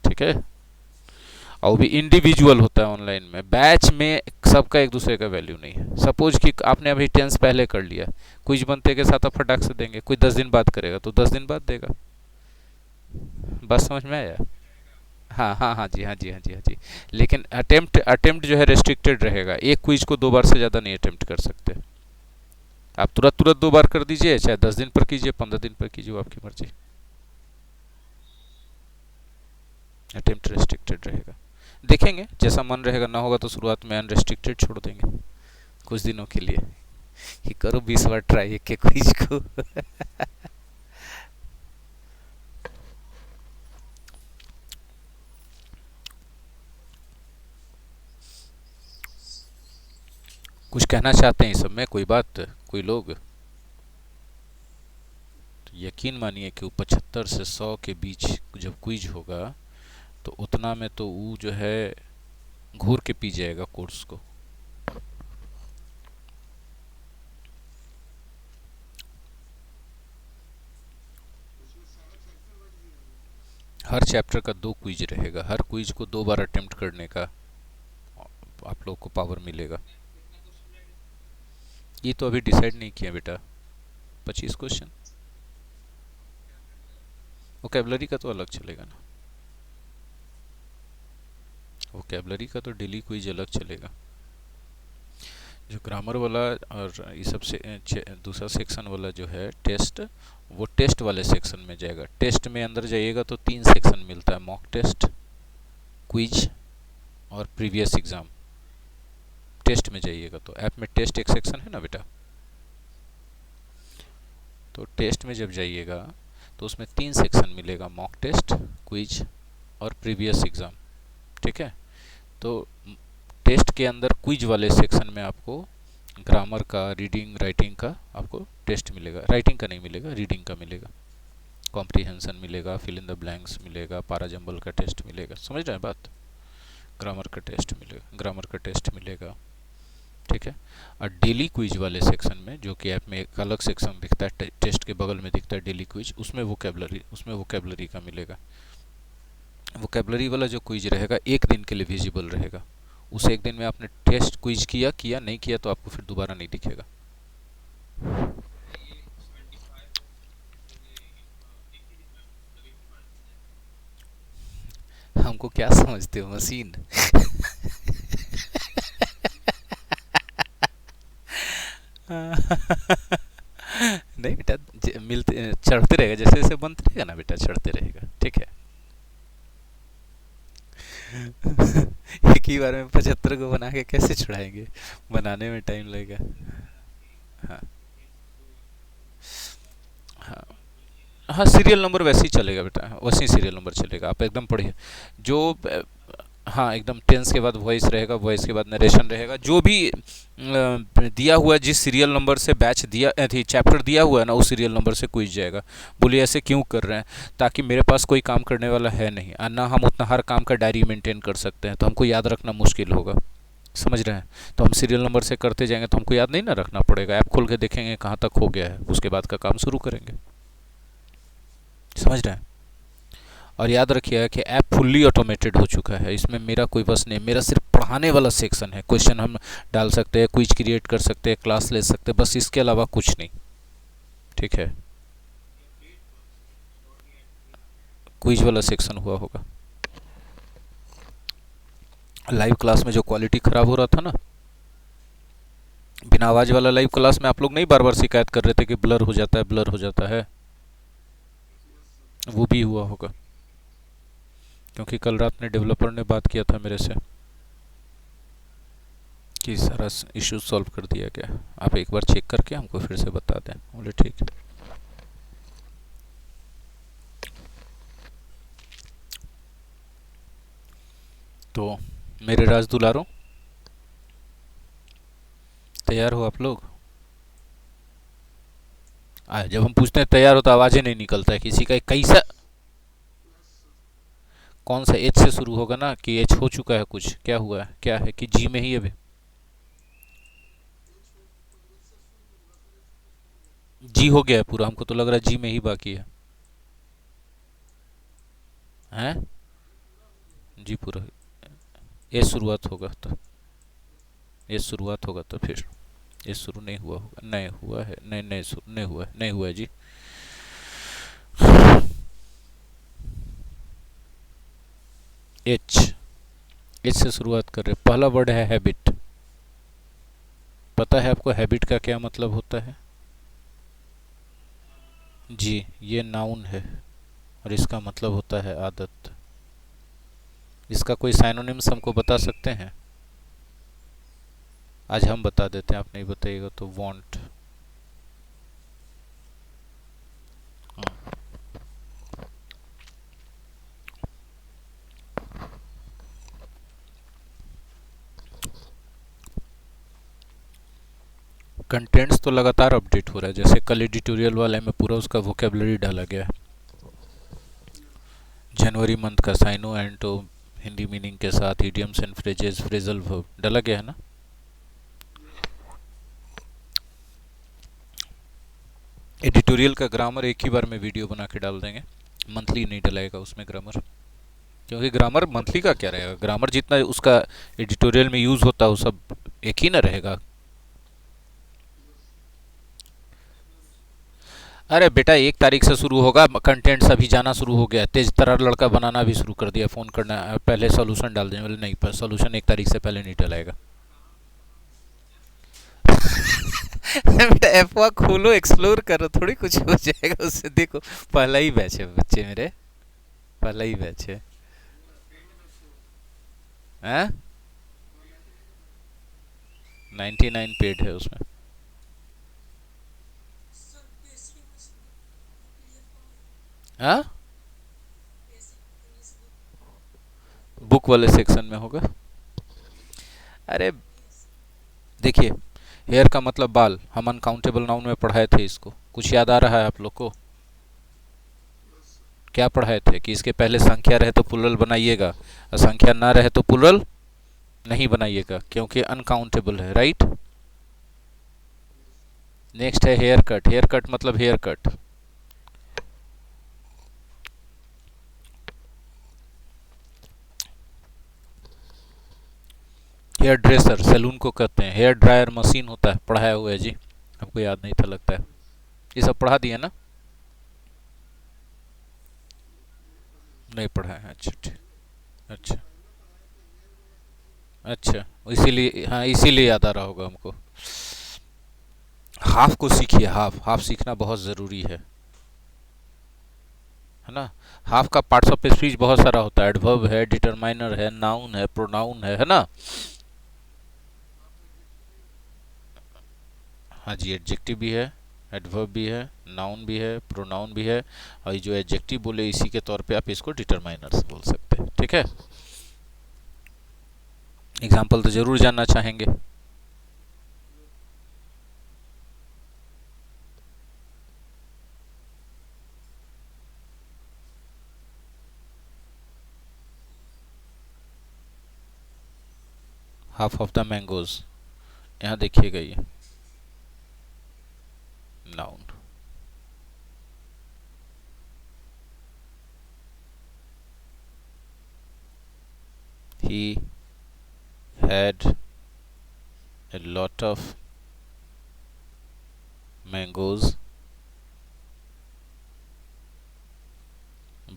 A: ठीक है, और वो भी इंडिविजुअल होता है। ऑनलाइन में बैच में सबका एक दूसरे का वैल्यू नहीं है। सपोज कि आपने अभी टेंस पहले कर लिया, क्विज बनते के साथ आप फटाक से देंगे। कोई 10 दिन बाद करेगा तो 10 दिन बाद देगा। बस समझ में आया? हाँ हाँ हाँ जी, हाँ जी, हाँ जी, हाँ जी। लेकिन अटेम्प्ट जो है रेस्ट्रिक्टेड रहेगा। एक क्विज को 2 बार से ज़्यादा नहीं अटेम्प्ट कर सकते। आप तुरंत तुरंत 2 बार कर दीजिए, चाहे 10 दिन पर कीजिए, 15 दिन पर कीजिए, वो आपकी मर्जी। अटेम्प्ट रेस्ट्रिक्टेड रहेगा। देखेंगे जैसा मन रहेगा, ना होगा तो शुरुआत में अनरेस्ट्रिक्टेड छोड़ देंगे कुछ दिनों के लिए, कि करो 20 बार ट्राई एक के क्विज को। कुछ कहना चाहते हैं इस सब में, कोई बात, कोई लोग? तो यकीन मानिए कि वो 75 से 100 के बीच जब क्विज होगा तो उतना में तो वो जो है घूर के पी जाएगा कोर्स को। हर चैप्टर का 2 क्विज रहेगा, हर क्विज को 2 बार अटेम्प्ट करने का आप लोग को पावर मिलेगा। ये तो अभी डिसाइड नहीं किया बेटा। 25 क्वेश्चन। वोकेबलरी का तो अलग चलेगा ना, वोकेबलरी का तो डेली क्विज अलग चलेगा। जो ग्रामर वाला और ये सब से दूसरा सेक्शन वाला जो है टेस्ट, वो टेस्ट वाले सेक्शन में जाएगा। टेस्ट में अंदर जाइएगा तो 3 सेक्शन मिलता है, मॉक टेस्ट, क्विज और प्रीवियस एग्जाम। टेस्ट में जाइएगा तो ऐप में टेस्ट एक सेक्शन है ना बेटा, तो टेस्ट में जब जाइएगा तो उसमें 3 सेक्शन मिलेगा, मॉक टेस्ट, क्विज और प्रीवियस एग्जाम। ठीक है, तो टेस्ट के अंदर क्विज वाले सेक्शन में आपको ग्रामर का, रीडिंग राइटिंग का आपको टेस्ट मिलेगा। राइटिंग का नहीं मिलेगा, रीडिंग का मिलेगा। कॉम्प्रीहेंशन मिलेगा, फिल इन द ब्लैंक्स मिलेगा, पारा जंबल का टेस्ट मिलेगा। समझ रहे हैं बात? ग्रामर का टेस्ट मिलेगा, ग्रामर का टेस्ट मिलेगा। ठीक है, और डेली क्विज वाले सेक्शन में, जो कि ऐप में एक अलग सेक्शन दिखता है, टेस्ट के बगल में दिखता है डेली क्विज, उसमें वोकेबलरी का मिलेगा। वोकेबलरी वाला जो क्विज रहेगा 1 दिन के लिए विजिबल रहेगा। उस 1 दिन में आपने टेस्ट क्विज किया नहीं किया तो आपको फिर दोबारा नहीं दिखेगा। हमको क्या समझते हो, मशीन? नहीं बेटा, मिलते चढ़ते रहेगा, जैसे जैसे बनते रहेगा ना बेटा, चढ़ते रहेगा। ठीक है। एक ही बार में 75 को बना के कैसे छुड़ाएंगे, बनाने में टाइम लगेगा। हाँ हाँ हाँ, सीरियल नंबर वैसे ही चलेगा बेटा, वैसे ही सीरियल नंबर चलेगा, आप एकदम पढ़िए। जो हाँ एकदम, टेंस के बाद वॉइस रहेगा, वॉइस के बाद नरेशन रहेगा। जो भी दिया हुआ, जिस सीरियल नंबर से बैच दिया थी, चैप्टर दिया हुआ है ना, उस सीरियल नंबर से क्विज जाएगा। बोलिए ऐसे क्यों कर रहे हैं? ताकि मेरे पास कोई काम करने वाला है नहीं, और ना हम उतना हर काम का डायरी मेंटेन कर सकते हैं, तो हमको याद रखना मुश्किल होगा। समझ रहे हैं? तो हम सीरियल नंबर से करते जाएंगे तो हमको याद नहीं ना रखना पड़ेगा। ऐप खोल के देखेंगे कहाँ तक हो गया है, उसके बाद का काम शुरू करेंगे। समझ रहे हैं? और याद रखिएगा कि ऐप फुल्ली ऑटोमेटेड हो चुका है, इसमें मेरा कोई बस नहीं, मेरा सिर्फ पढ़ाने वाला सेक्शन है। क्वेश्चन हम डाल सकते हैं, क्विज क्रिएट कर सकते हैं, क्लास ले सकते हैं, बस इसके अलावा कुछ नहीं। ठीक है, क्विज वाला सेक्शन हुआ होगा। लाइव क्लास में जो क्वालिटी खराब हो रहा था ना, बिना आवाज वाला लाइव क्लास में आप लोग नहीं बार बार शिकायत कर रहे थे कि ब्लर हो जाता है, ब्लर हो जाता है। वो भी हुआ होगा, क्योंकि कल रात में डेवलपर ने बात किया था मेरे से कि सारा इश्यू सॉल्व कर दिया गया, आप एक बार चेक करके हमको फिर से बता दें। बोले ठीक है। तो मेरे राज दुलारों, तैयार हो आप लोग? जब हम पूछते हैं तैयार हो तो आवाज ही नहीं निकलता है किसी का। कैसा, कौन सा एच से शुरू होगा ना, कि एच हो चुका है, कुछ क्या हुआ है, क्या है कि जी में ही अभी जी हो गया है पूरा? हमको तो लग रहा है जी में ही बाकी है। हैं? जी पूरा। ए शुरुआत होगा तो, ए शुरुआत होगा तो फिर ए शुरू नहीं हुआ होगा, नहीं हुआ है, नहीं नहीं शुरू नहीं हुआ है, नहीं हुआ है जी। एच, एच से शुरुआत कर रहे, पहला वर्ड है हैबिट। पता है आपको हैबिट का क्या मतलब होता है? जी, ये नाउन है और इसका मतलब होता है आदत। इसका कोई साइनोनिम्स हमको बता सकते हैं? आज हम बता देते हैं, आप नहीं बताइएगा तो। वांट, कंटेंट्स तो लगातार अपडेट हो रहा है, जैसे कल एडिटोरियल वाले में पूरा उसका वोकेबलरी डाला गया है। जनवरी मंथ का साइनो एंड तो हिंदी मीनिंग के साथ idioms and phrases, phrasal verb डाला गया है ना। एडिटोरियल का ग्रामर एक ही बार में वीडियो बना के डाल देंगे, मंथली नहीं डलाएगा उसमें ग्रामर, क्योंकि ग्रामर मंथली का क्या रहेगा, ग्रामर जितना उसका एडिटोरियल में यूज होता है वो सब एक ही ना रहेगा। अरे बेटा 1 तारीख से शुरू होगा, कंटेंट अभी जाना शुरू हो गया, तेज तर्रार लड़का बनाना भी शुरू कर दिया, फोन करना पहले सोल्यूशन डाल देने वाले, नहीं पर सोल्यूशन 1 तारीख से पहले नहीं डलाएगा। बेटा एफवा खोलो, एक्सप्लोर करो, थोड़ी कुछ हो जाएगा उससे, देखो पहला ही बैच है बच्चे मेरे, पहला ही बैच है। हाँ, 99 पेड है उसमें। हाँ, बुक वाले सेक्शन में होगा। अरे देखिए, हेयर का मतलब बाल, हम अनकाउंटेबल नाउन में पढ़ाए थे इसको, कुछ याद आ रहा है आप लोग को? क्या पढ़ाए थे कि इसके पहले संख्या रहे तो प्लुरल बनाइएगा, और संख्या ना रहे तो प्लुरल नहीं बनाइएगा, क्योंकि अनकाउंटेबल है, राइट। नेक्स्ट है हेयर कट, हेयर कट मतलब haircut. Hairdresser salon को कहते हैं, हेयर ड्रायर मशीन होता है, पढ़ाया हुआ है जी, आपको याद नहीं था लगता है। ये सब पढ़ा दिया ना? नहीं पढ़ा है, अच्छा ठीक। अच्छा, अच्छा, इसीलिए, हाँ इसीलिए याद आ रहा होगा हमको। हाफ को सीखिए, हाफ, हाफ सीखना बहुत ज़रूरी है ना। हाफ का पार्ट्स ऑफ स्पीच बहुत सारा होता है, एडवर्ब है, डिटरमाइनर है, नाउन है, प्रोनाउन है ना। हाँ जी, एडजेक्टिव भी है, एडवर्ब भी है, नाउन भी है, प्रोनाउन भी है, और ये जो एडजेक्टिव बोले इसी के तौर पे आप इसको डिटरमाइनर्स बोल सकते हैं, ठीक है। एग्जाम्पल तो जरूर जानना चाहेंगे। हाफ ऑफ द मैंगोज, यहाँ देखिएगा ये noun. He had a lot of mangoes,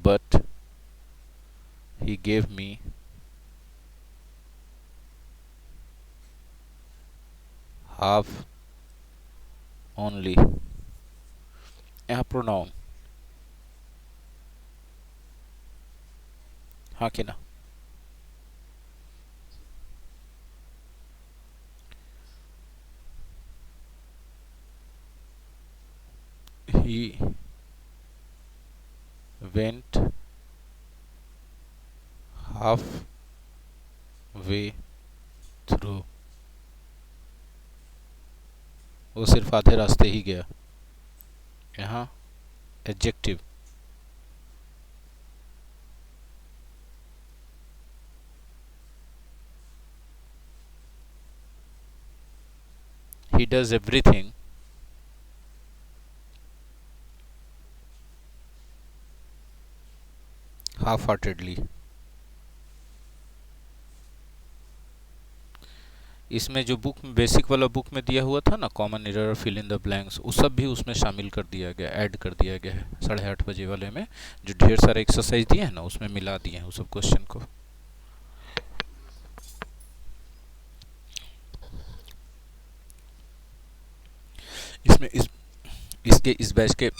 A: but he gave me half only, यहाँ प्रोनाउन, हाँ कि ना? He went half way through, वो सिर्फ आधे रास्ते ही गया। यहाँ adjective, he does everything half heartedly। इसमें जो बुक बेसिक वाला बुक में दिया हुआ था ना, common error, fill in the blanks, वो सब भी उसमें शामिल कर दिया गया, ऐड कर दिया गया है 8:30 बजे वाले में। जो ढेर सारे एक्सरसाइज दिए हैं ना, उसमें मिला दिए हैं उस सब क्वेश्चन को। इसमें इसके इस बैच के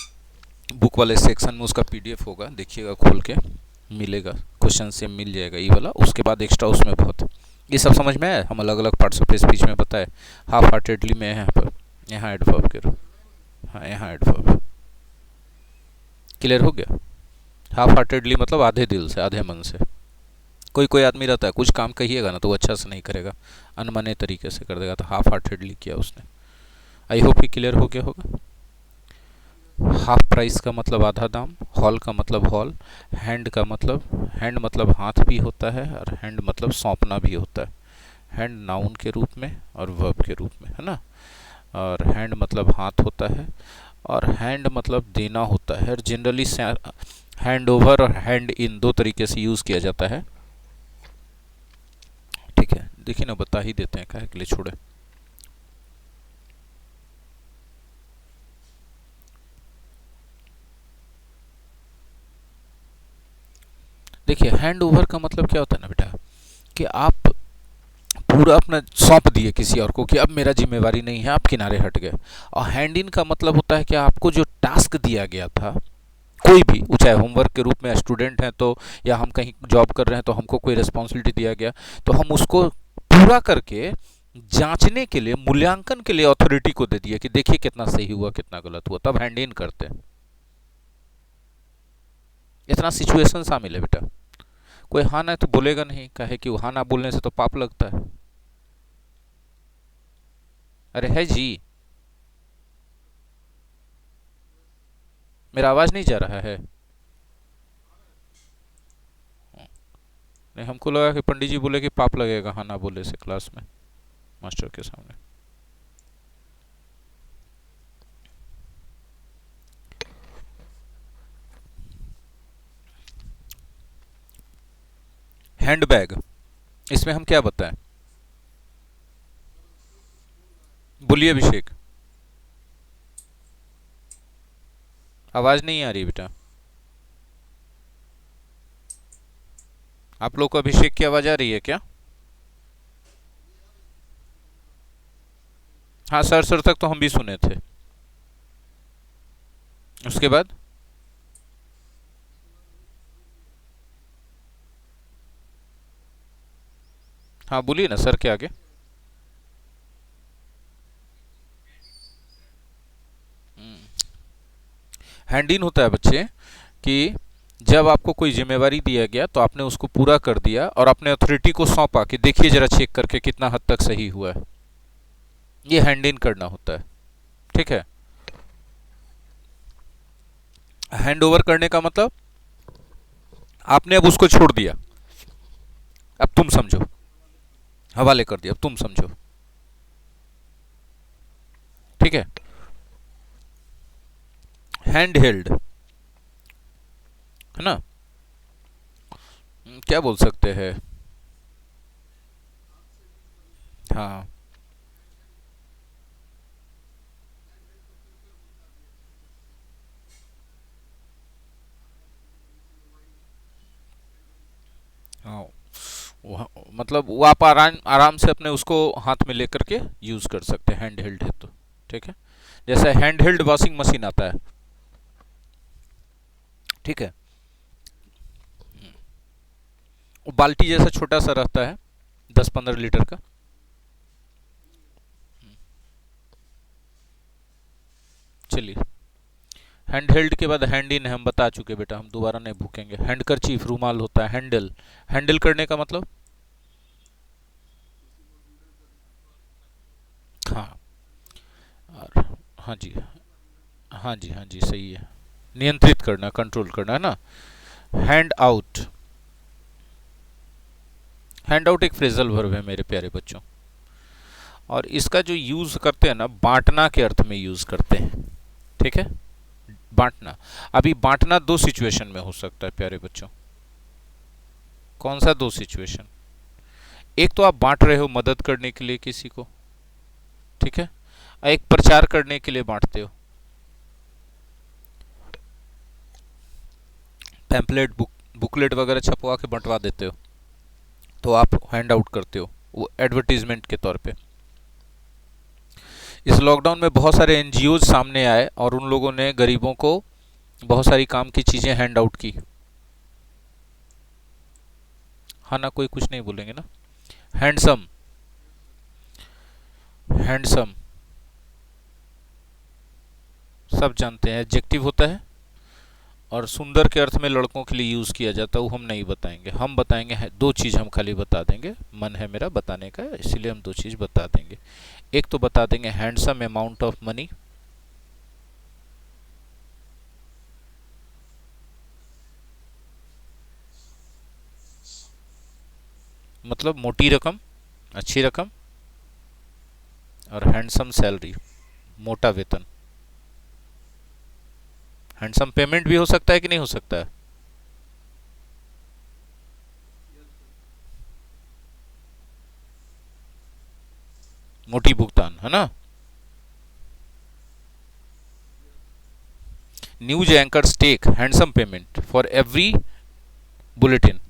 A: बुक वाले सेक्शन में उसका पीडीएफ होगा, देखिएगा खोल के, मिलेगा, क्वेश्चन से मिल जाएगा ये वाला। उसके बाद एक्स्ट्रा उसमें बहुत, ये सब समझ में आया, हम अलग अलग पार्ट्स ऑफ स्पीच में बताए। हाफ हार्टेडली में यहाँ पर, यहाँ एडवर्ब के, हाँ यहाँ एडवर्ब, क्लियर हो गया? हाफ हार्टेडली मतलब आधे दिल से, आधे मन से। कोई कोई आदमी रहता है, कुछ काम कहिएगा ना तो वो अच्छा से नहीं करेगा, अनमने तरीके से कर देगा, तो हाफ हार्टेडली किया उसने। आई होप ही क्लियर हो गया होगा। हाफ प्राइस का मतलब आधा दाम, हॉल का मतलब हॉल, हैंड मतलब हाथ भी होता है, और हैंड मतलब सौंपना भी होता है। हैंड नाउन के रूप में और वर्ब के रूप में, है ना। और हैंड मतलब हाथ होता है, और हैंड मतलब देना होता है। जनरली हैंड ओवर और हैंड इन दो तरीके से यूज़ किया जाता है, ठीक है। देखिए ना, बता ही देते हैं, काहे के लिए छोड़े। देखिए, हैंड ओवर का मतलब क्या होता है ना बेटा, कि आप पूरा अपना सौंप दिए किसी और को कि अब मेरा जिम्मेवारी नहीं है, आप किनारे हट गए। और हैंड इन का मतलब होता है कि आपको जो टास्क दिया गया था, कोई भी, वो चाहे होमवर्क के रूप में, स्टूडेंट हैं तो, या हम कहीं जॉब कर रहे हैं तो हमको कोई रिस्पॉन्सिबिलिटी दिया गया, तो हम उसको पूरा करके जांचने के लिए, मूल्यांकन के लिए अथॉरिटी को दे दिया कि देखिए कितना सही हुआ कितना गलत हुआ, तब हैंड इन करते हैं। इतना सिचुएशन शामिल है बेटा। कोई हाँ ना तो बोलेगा नहीं, कहे कि हाँ ना बोलने से तो पाप लगता है। अरे है जी, मेरा आवाज नहीं जा रहा है? नहीं, हमको लगा कि पंडित जी बोले कि पाप लगेगा हाँ ना बोले से क्लास में, मास्टर के सामने। हैंडबैग, इसमें हम क्या बताएं? बोलिए अभिषेक, आवाज नहीं आ रही बेटा। आप लोग को अभिषेक की आवाज आ रही है क्या? हाँ, सर सर तक तो हम भी सुने थे। उसके बाद? हाँ बोलिए ना सर के आगे। हैंड इन होता है बच्चे कि जब आपको कोई जिम्मेवारी दिया गया तो आपने उसको पूरा कर दिया और अपने अथॉरिटी को सौंपा कि देखिए जरा चेक करके कितना हद तक सही हुआ है, ये हैंड इन करना होता है, ठीक है। हैंड ओवर करने का मतलब आपने अब उसको छोड़ दिया, अब तुम समझो, हवाले कर दिया, अब तुम समझो, ठीक है। हैंड हेल्ड, है ना। क्या बोल सकते हैं? हाँ, हाँ, मतलब वो आप आराम आराम से अपने उसको हाथ में लेकर के यूज कर सकते हैं, हैंड हेल्ड है तो। ठीक है, जैसे हैंड हेल्ड वॉशिंग मशीन आता है। ठीक है, वो बाल्टी जैसा छोटा सा रहता है, 10-15 लीटर का। चलिए, हैंड हेल्ड के बाद हैंड इन हम बता चुके बेटा, हम दोबारा नहीं भूखेंगे। हैंड करचीफ रूमाल होता है। हैंडल, हैंडल करने का मतलब, हाँ, और हाँ जी, हाँ जी, हाँ जी, सही है। नियंत्रित करना, कंट्रोल करना है ना। हैंड आउट, हैंड आउट एक फ्रेजल वर्ब है मेरे प्यारे बच्चों, और इसका जो यूज करते हैं ना, बांटना के अर्थ में यूज करते हैं। ठीक है, बांटना। अभी बांटना दो सिचुएशन में हो सकता है प्यारे बच्चों। कौन सा दो सिचुएशन? एक तो आप बांट रहे हो मदद करने के लिए किसी को, ठीक है, एक प्रचार करने के लिए बांटते हो। पैम्पलेट, बुकलेट वगैरह छपवा के बंटवा देते हो, तो आप हैंड आउट करते हो, वो एडवर्टीजमेंट के तौर पे। इस लॉकडाउन में बहुत सारे एनजीओ सामने आए और उन लोगों ने गरीबों को बहुत सारी काम की चीजें हैंड आउट की। हाँ ना, कोई कुछ नहीं बोलेंगे ना। हैंडसम, हैंडसम सब जानते हैं, एडजेक्टिव होता है, और सुंदर के अर्थ में लड़कों के लिए यूज किया जाता है, वो हम नहीं बताएंगे। हम बताएंगे दो चीज हम खाली बता देंगे, मन है मेरा बताने का, इसीलिए हम दो चीज बता देंगे। एक तो बता देंगे हैंडसम अमाउंट ऑफ मनी, मतलब मोटी रकम, अच्छी रकम, और हैंडसम सैलरी, मोटा वेतन। हैंडसम पेमेंट भी हो सकता है कि नहीं हो सकता है? मोटी भुगतान है ना। News anchors take handsome payment for every bulletin.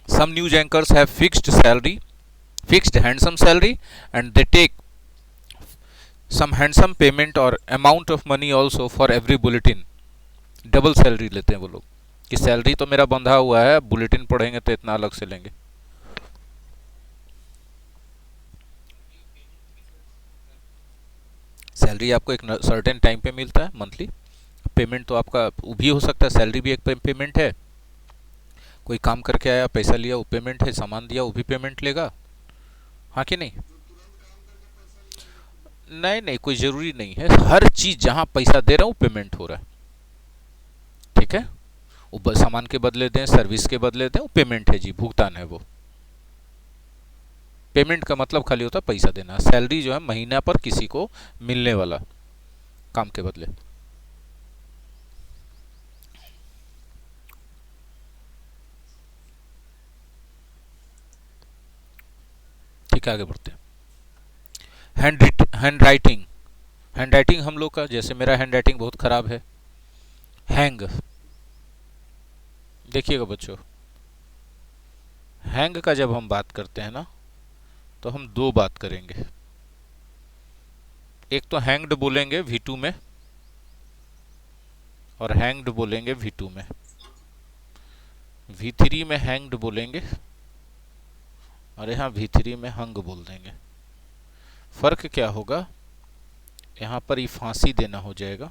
A: Some news anchors have fixed salary, fixed handsome salary, and they take some handsome payment or amount of money also for every bulletin. Double salary लेते हैं वो लोग, कि salary तो मेरा बंधा हुआ है, बुलेटिन पढ़ेंगे तो इतना अलग से लेंगे। सैलरी आपको एक सर्टेन टाइम पे मिलता है, मंथली। पेमेंट तो आपका वो भी हो सकता है, सैलरी भी एक पेमेंट है। कोई काम करके आया, पैसा लिया, वो पेमेंट है। सामान दिया, वो भी पेमेंट लेगा। हाँ कि नहीं? नहीं नहीं, कोई जरूरी नहीं है, हर चीज जहां पैसा दे रहा हूं पेमेंट हो रहा है। ठीक है, वो सामान के बदले दें, सर्विस के बदले दें, वो पेमेंट है जी, भुगतान है वो। पेमेंट का मतलब खाली होता है पैसा देना। सैलरी जो है महीना पर किसी को मिलने वाला काम के बदले। ठीक है, आगे बढ़ते हैं। हैंड राइटिंग, हैंड राइटिंग हम लोग का, जैसे मेरा हैंड राइटिंग बहुत खराब है। हैंग, देखिएगा बच्चों, हैंग का जब हम बात करते हैं ना, तो हम दो बात करेंगे। एक तो हैंग्ड बोलेंगे V2 में, और हैंग्ड बोलेंगे V2 में। V3 में हैंग्ड बोलेंगे, और यहाँ V3 में हंग बोल देंगे। फर्क क्या होगा, यहाँ पर ये फांसी देना हो जाएगा,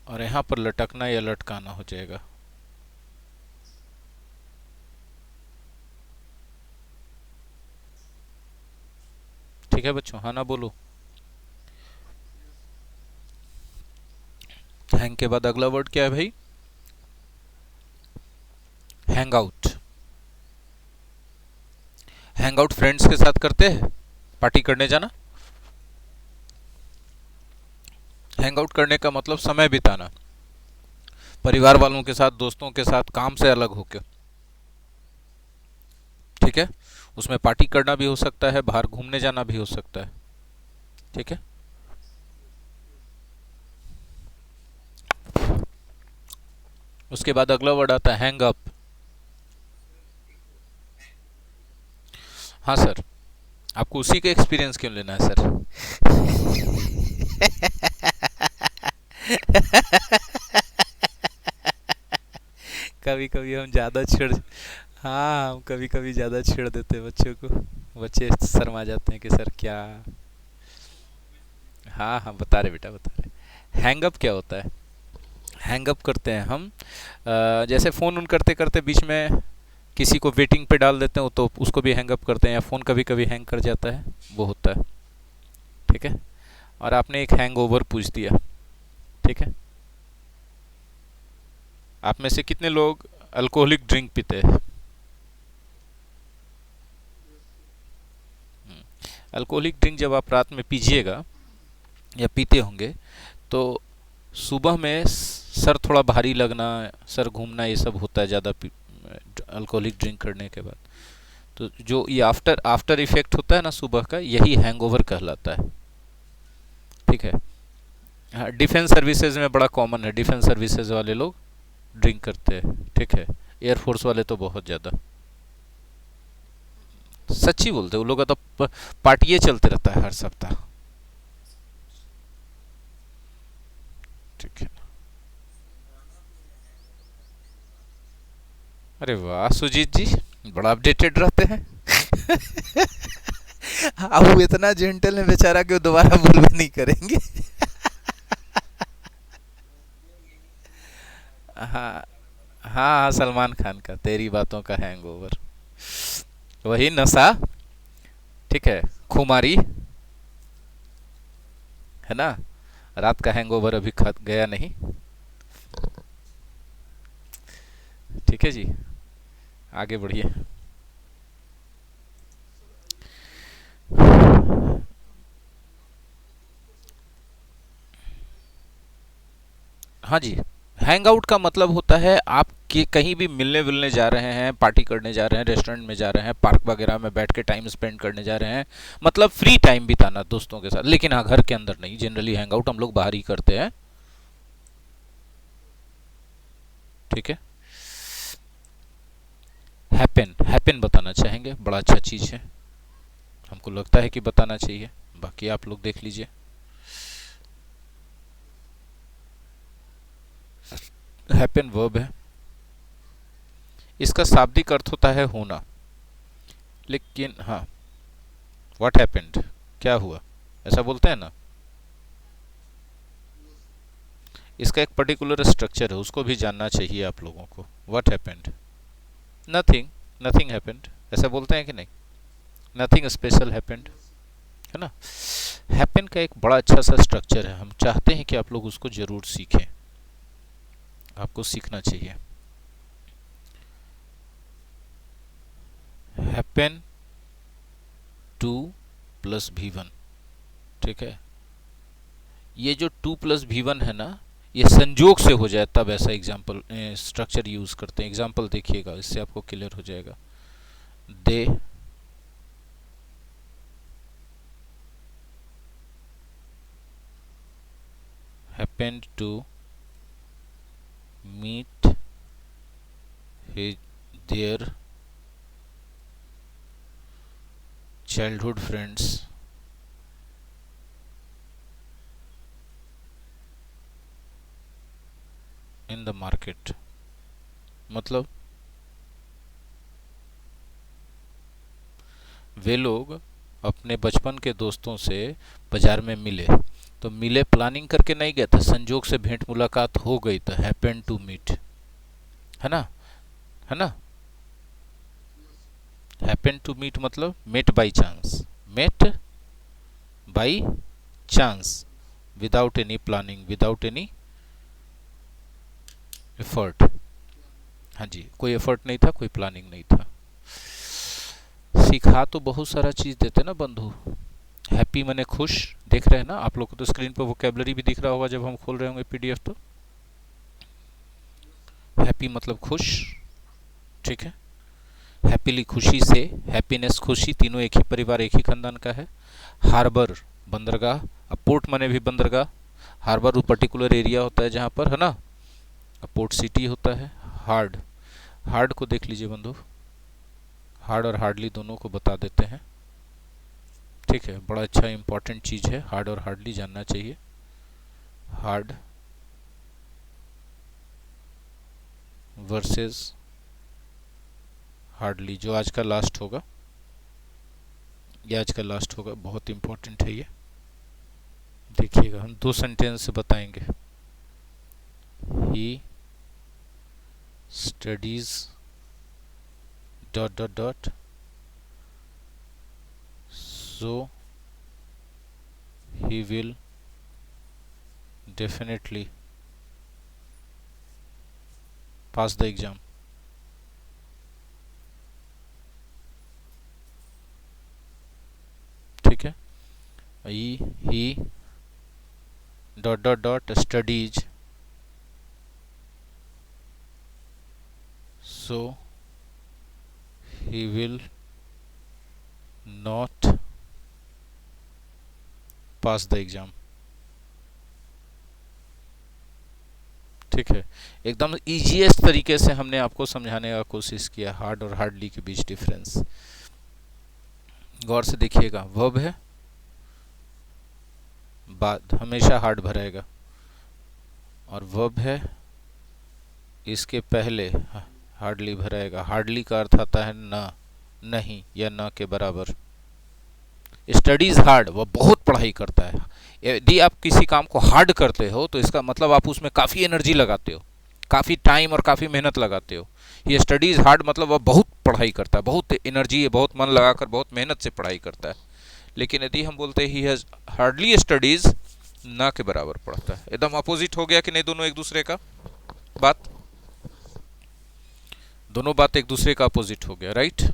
A: और यहाँ पर लटकना या लटकाना हो जाएगा। ठीक है बच्चों, हाँ ना बोलो। हैंग के बाद अगला वर्ड क्या है भाई? Hang out. Hang out friends के साथ करते हैं, पार्टी करने जाना। हैंग आउट करने का मतलब समय बिताना, परिवार वालों के साथ, दोस्तों के साथ, काम से अलग होकर। ठीक है, उसमें पार्टी करना भी हो सकता है, बाहर घूमने जाना भी हो सकता है। ठीक है, उसके बाद अगला वर्ड आता है हैंग अप। हाँ सर, आपको उसी का एक्सपीरियंस क्यों लेना है सर? कभी कभी हम ज़्यादा छिड़ हाँ, हम कभी कभी ज़्यादा छेड़ देते हैं बच्चों को। बच्चे शर्मा जाते हैं कि सर क्या। हाँ हाँ, बता रहे बेटा, बता रहे। हैंग अप क्या होता है? हैंग अप करते हैं हम जैसे फ़ोन उन करते करते बीच में किसी को वेटिंग पे डाल देते हो तो उसको भी हैंग अप करते हैं, या फ़ोन कभी कभी हैंग कर जाता है, वो होता है। ठीक है। और आपने एक हैंग ओवर पूछ दिया। ठीक है। आप में से कितने लोग अल्कोहलिक ड्रिंक पीते हैं? अल्कोहलिक ड्रिंक जब आप रात में पीजिएगा या पीते होंगे तो सुबह में सर थोड़ा भारी लगना, सर घूमना, ये सब होता है ज़्यादा अल्कोहलिक ड्रिंक करने के बाद। तो जो ये आफ्टर आफ्टर इफेक्ट होता है ना सुबह का, यही हैंगओवर कहलाता है। ठीक है। हाँ, डिफेंस सर्विसेज में बड़ा कॉमन है, डिफेंस सर्विसेज वाले लोग ड्रिंक करते हैं। ठीक है। एयरफोर्स वाले तो बहुत ज़्यादा। सच्ची बोलते हैं, उन लोगों का तो पार्टियाँ चलते रहता है हर सप्ताह। ठीक है। अरे वाह सुजीत जी, बड़ा अपडेटेड रहते हैं। अब वो इतना जेंटल है बेचारा कि वो दोबारा भूल भी नहीं करेंगे। हाँ हाँ हाँ, सलमान खान का तेरी बातों का हैंगओवर, वही नशा। ठीक है। खुमारी, है ना। रात का हैंगओवर अभी खा गया नहीं। ठीक है जी, आगे बढ़िए। हाँ जी, हैंग आउट का मतलब होता है आप कि कहीं भी मिलने विलने जा रहे हैं, पार्टी करने जा रहे हैं, रेस्टोरेंट में जा रहे हैं, पार्क वगैरह में बैठ के टाइम स्पेंड करने जा रहे हैं, मतलब फ्री टाइम बिताना दोस्तों के साथ। लेकिन हाँ, घर के अंदर नहीं, जनरली हैंग आउट हम लोग बाहर ही करते हैं। ठीक है। हैपन, हैपन बताना चाहेंगे, बड़ा अच्छा चीज़ है, हमको लगता है कि बताना चाहिए, बाकी आप लोग देख लीजिए। हैपन वर्ब है, इसका शाब्दिक अर्थ होता है होना। लेकिन हाँ, व्हाट हैपेंड, क्या हुआ, ऐसा बोलते हैं ना। इसका एक पर्टिकुलर स्ट्रक्चर है, उसको भी जानना चाहिए आप लोगों को। What happened, nothing, nothing happened, ऐसा बोलते हैं कि नहीं। नथिंग स्पेशल हैपेंड, है ना। हैपन का एक बड़ा अच्छा सा स्ट्रक्चर है, हम चाहते हैं कि आप लोग उसको जरूर सीखें, आपको सीखना चाहिए। हैपन टू प्लस भी वन। ठीक है। ये जो टू प्लस भी वन है ना, ये संजोग से हो जाए तब ऐसा एग्जाम्पल स्ट्रक्चर यूज करते हैं। एग्जाम्पल देखिएगा, इससे आपको क्लियर हो जाएगा। दे happened to meet his their childhood friends in the market। मतलब वे लोग अपने बचपन के दोस्तों से बाजार में मिले, तो मिले प्लानिंग करके नहीं गए थे, संजोग से भेंट मुलाकात हो गई, तो हैपन टू मीट, है ना, है ना। हैपन टू मीट मतलब met by chance, met by chance, without any planning, without any effort. हाँ जी, कोई एफर्ट नहीं था, कोई प्लानिंग नहीं था। सिखा तो बहुत सारा चीज़ देते ना बंधु। हैप्पी मने खुश, देख रहे हैं ना आप लोग को, तो स्क्रीन पर वोकेबलरी भी दिख रहा होगा जब हम खोल रहे होंगे पीडीएफ तो। हैप्पी मतलब खुश। ठीक है। हैप्पीली खुशी से, हैप्पीनेस खुशी, तीनों एक ही परिवार एक ही खानदान का है। हार्बर बंदरगाह, अब पोर्ट मने भी बंदरगाह, हार्बर वो पर्टिकुलर एरिया होता है जहाँ पर, है ना, अपोर्ट सिटी होता है हार्ड। हार्ड को देख लीजिए बंधु, हार्ड और हार्डली दोनों को बता देते हैं। ठीक है, बड़ा अच्छा इंपॉर्टेंट चीज है, हार्ड और हार्डली जानना चाहिए। हार्ड वर्सेस हार्डली, जो आज का लास्ट होगा, ये आज का लास्ट होगा, बहुत इंपॉर्टेंट है ये। देखिएगा, हम 2 सेंटेंस से बताएंगे। He studies dot dot dot so he will definitely pass the exam। ठीक है, he dot dot dot studies so he will not pass the exam. ठीक है, एकदम इजीएस्ट तरीके से हमने आपको समझाने का कोशिश किया हार्ड और हार्डली के बीच डिफरेंस। गौर से देखिएगा, वर्ब है, बाद हमेशा हार्ड भरेगा, और वर्ब है, इसके पहले हार्डली भरेगा। हार्डली का अर्थ आता है ना, नहीं या ना के बराबर। स्टडीज हार्ड, वह बहुत पढ़ाई करता है। यदि आप किसी काम को हार्ड करते हो तो इसका मतलब आप उसमें काफ़ी एनर्जी लगाते हो, काफ़ी टाइम और काफ़ी मेहनत लगाते हो। ये स्टडीज हार्ड मतलब वह बहुत पढ़ाई करता है, बहुत एनर्जी, बहुत मन लगाकर, बहुत मेहनत से पढ़ाई करता है। लेकिन यदि हम बोलते हैं ही हैज़ हार्डली स्टडीज, ना के बराबर पढ़ता है। एकदम अपोजिट हो गया कि नहीं दोनों एक दूसरे का बात, दोनों बात एक दूसरे का अपोजिट हो गया, राइट।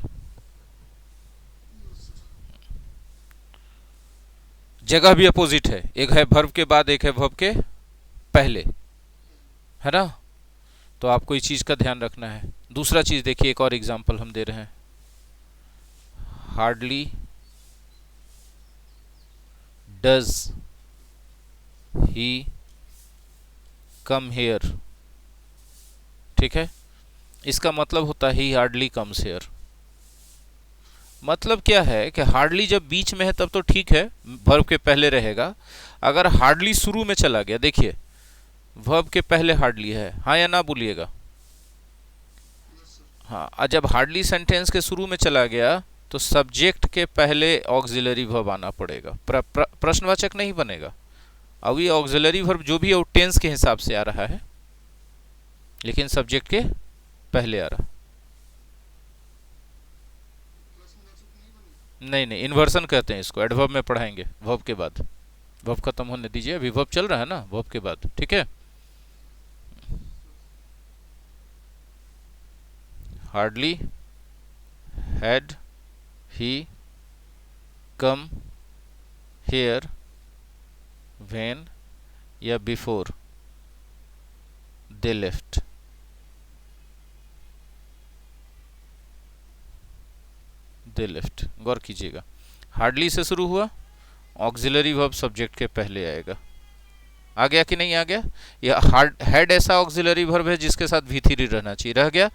A: जगह भी अपोजिट है, एक है वर्ब के बाद, एक है वर्ब के पहले, है ना। तो आपको इस चीज का ध्यान रखना है। दूसरा चीज देखिए, एक और एग्जांपल हम दे रहे हैं। Hardly does he come hair. ठीक है, इसका मतलब होता है ही हार्डली कम्स हेयर। मतलब क्या है कि हार्डली जब बीच में है तब तो ठीक है, वर्ब के पहले रहेगा। अगर हार्डली शुरू में चला गया, देखिए वर्ब के पहले हार्डली है, हाँ या ना बोलिएगा। हाँ, जब हार्डली सेंटेंस के शुरू में चला गया तो सब्जेक्ट के पहले ऑक्सिलरी वर्ब आना पड़ेगा, प्रश्नवाचक नहीं बनेगा। अब ये ऑक्सिलरी वर्ब जो भी है वो टेंस के हिसाब से आ रहा है, लेकिन सब्जेक्ट के पहले आ रहा। नहीं नहीं, इन्वर्सन कहते हैं इसको, एडवर्ब में पढ़ाएंगे वर्ब के बाद। वर्ब खत्म होने दीजिए, अभी वर्ब चल रहा है ना, वर्ब के बाद, ठीक है। Hardly had he come here when या before they left. They left, गौर कीजिएगा, हार्डली से शुरू हुआ, ऑक्सिलरी वर्ब सब्जेक्ट के पहले आएगा। आ गया कि नहीं आ गया। यह हार्ड हेड ऐसा ऑक्सिलरी वर्ब है जिसके साथ V3 रहना चाहिए, रह गया।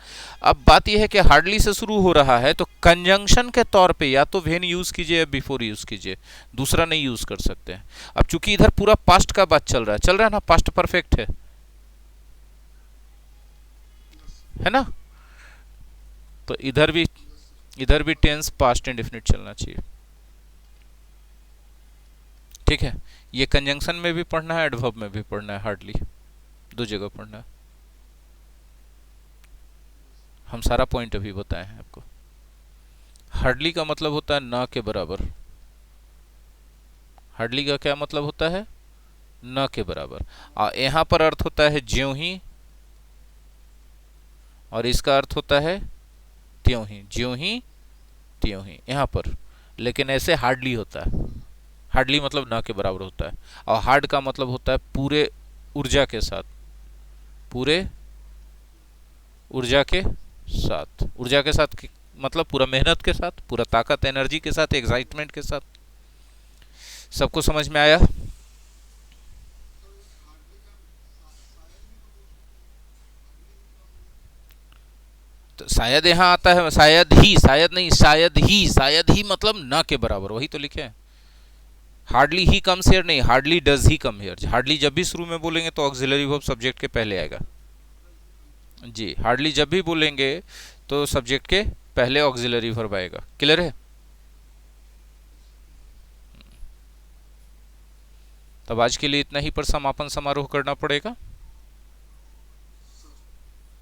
A: अब बात यह है कि हार्डली से शुरू हो रहा है तो कंजंक्शन के तौर पे या तो व्हेन यूज कीजिए या बिफोर यूज कीजिए, दूसरा नहीं यूज कर सकते हैं। अब चूंकि इधर पूरा पास्ट का बात चल रहा है ना, पास्ट परफेक्ट है ना, तो इधर भी टेंस पास्ट इंडेफिनिट चलना चाहिए। ठीक है, ये कंजंक्शन में भी पढ़ना है, एडवर्ब में भी पढ़ना है, हार्डली दो जगह पढ़ना है। हम सारा पॉइंट अभी बताए हैं आपको। हार्डली का मतलब होता है ना के बराबर। हार्डली का क्या मतलब होता है, ना के बराबर। यहां पर अर्थ होता है ज्यों ही, और इसका अर्थ होता है त्यों ही, ज्यों ही त्यों ही यहां पर। लेकिन ऐसे हार्डली होता है, हार्डली मतलब ना के बराबर होता है। और हार्ड का मतलब होता है पूरे ऊर्जा के साथ, पूरे ऊर्जा के साथ। ऊर्जा के साथ मतलब पूरा मेहनत के साथ, पूरा ताकत एनर्जी के साथ, एक्साइटमेंट के साथ। सबको समझ में आया। तो शायद यहाँ आता है शायद ही, शायद नहीं, शायद ही मतलब ना के बराबर, वही तो लिखे हैं। हार्डली ही कम्स हियर नहीं, hardly does he come here. Hardly जब भी शुरू में बोलेंगे तो ऑक्सिलरी वर्ब सब्जेक्ट के पहले आएगा जी। हार्डली जब भी बोलेंगे तो सब्जेक्ट के पहले ऑक्सिलरी वर्ब आएगा। क्लियर है? तब आज के लिए इतना ही पर समापन समारोह करना पड़ेगा।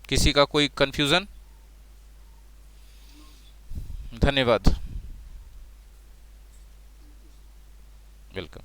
A: किसी का कोई कंफ्यूजन? धन्यवाद। वेलकम।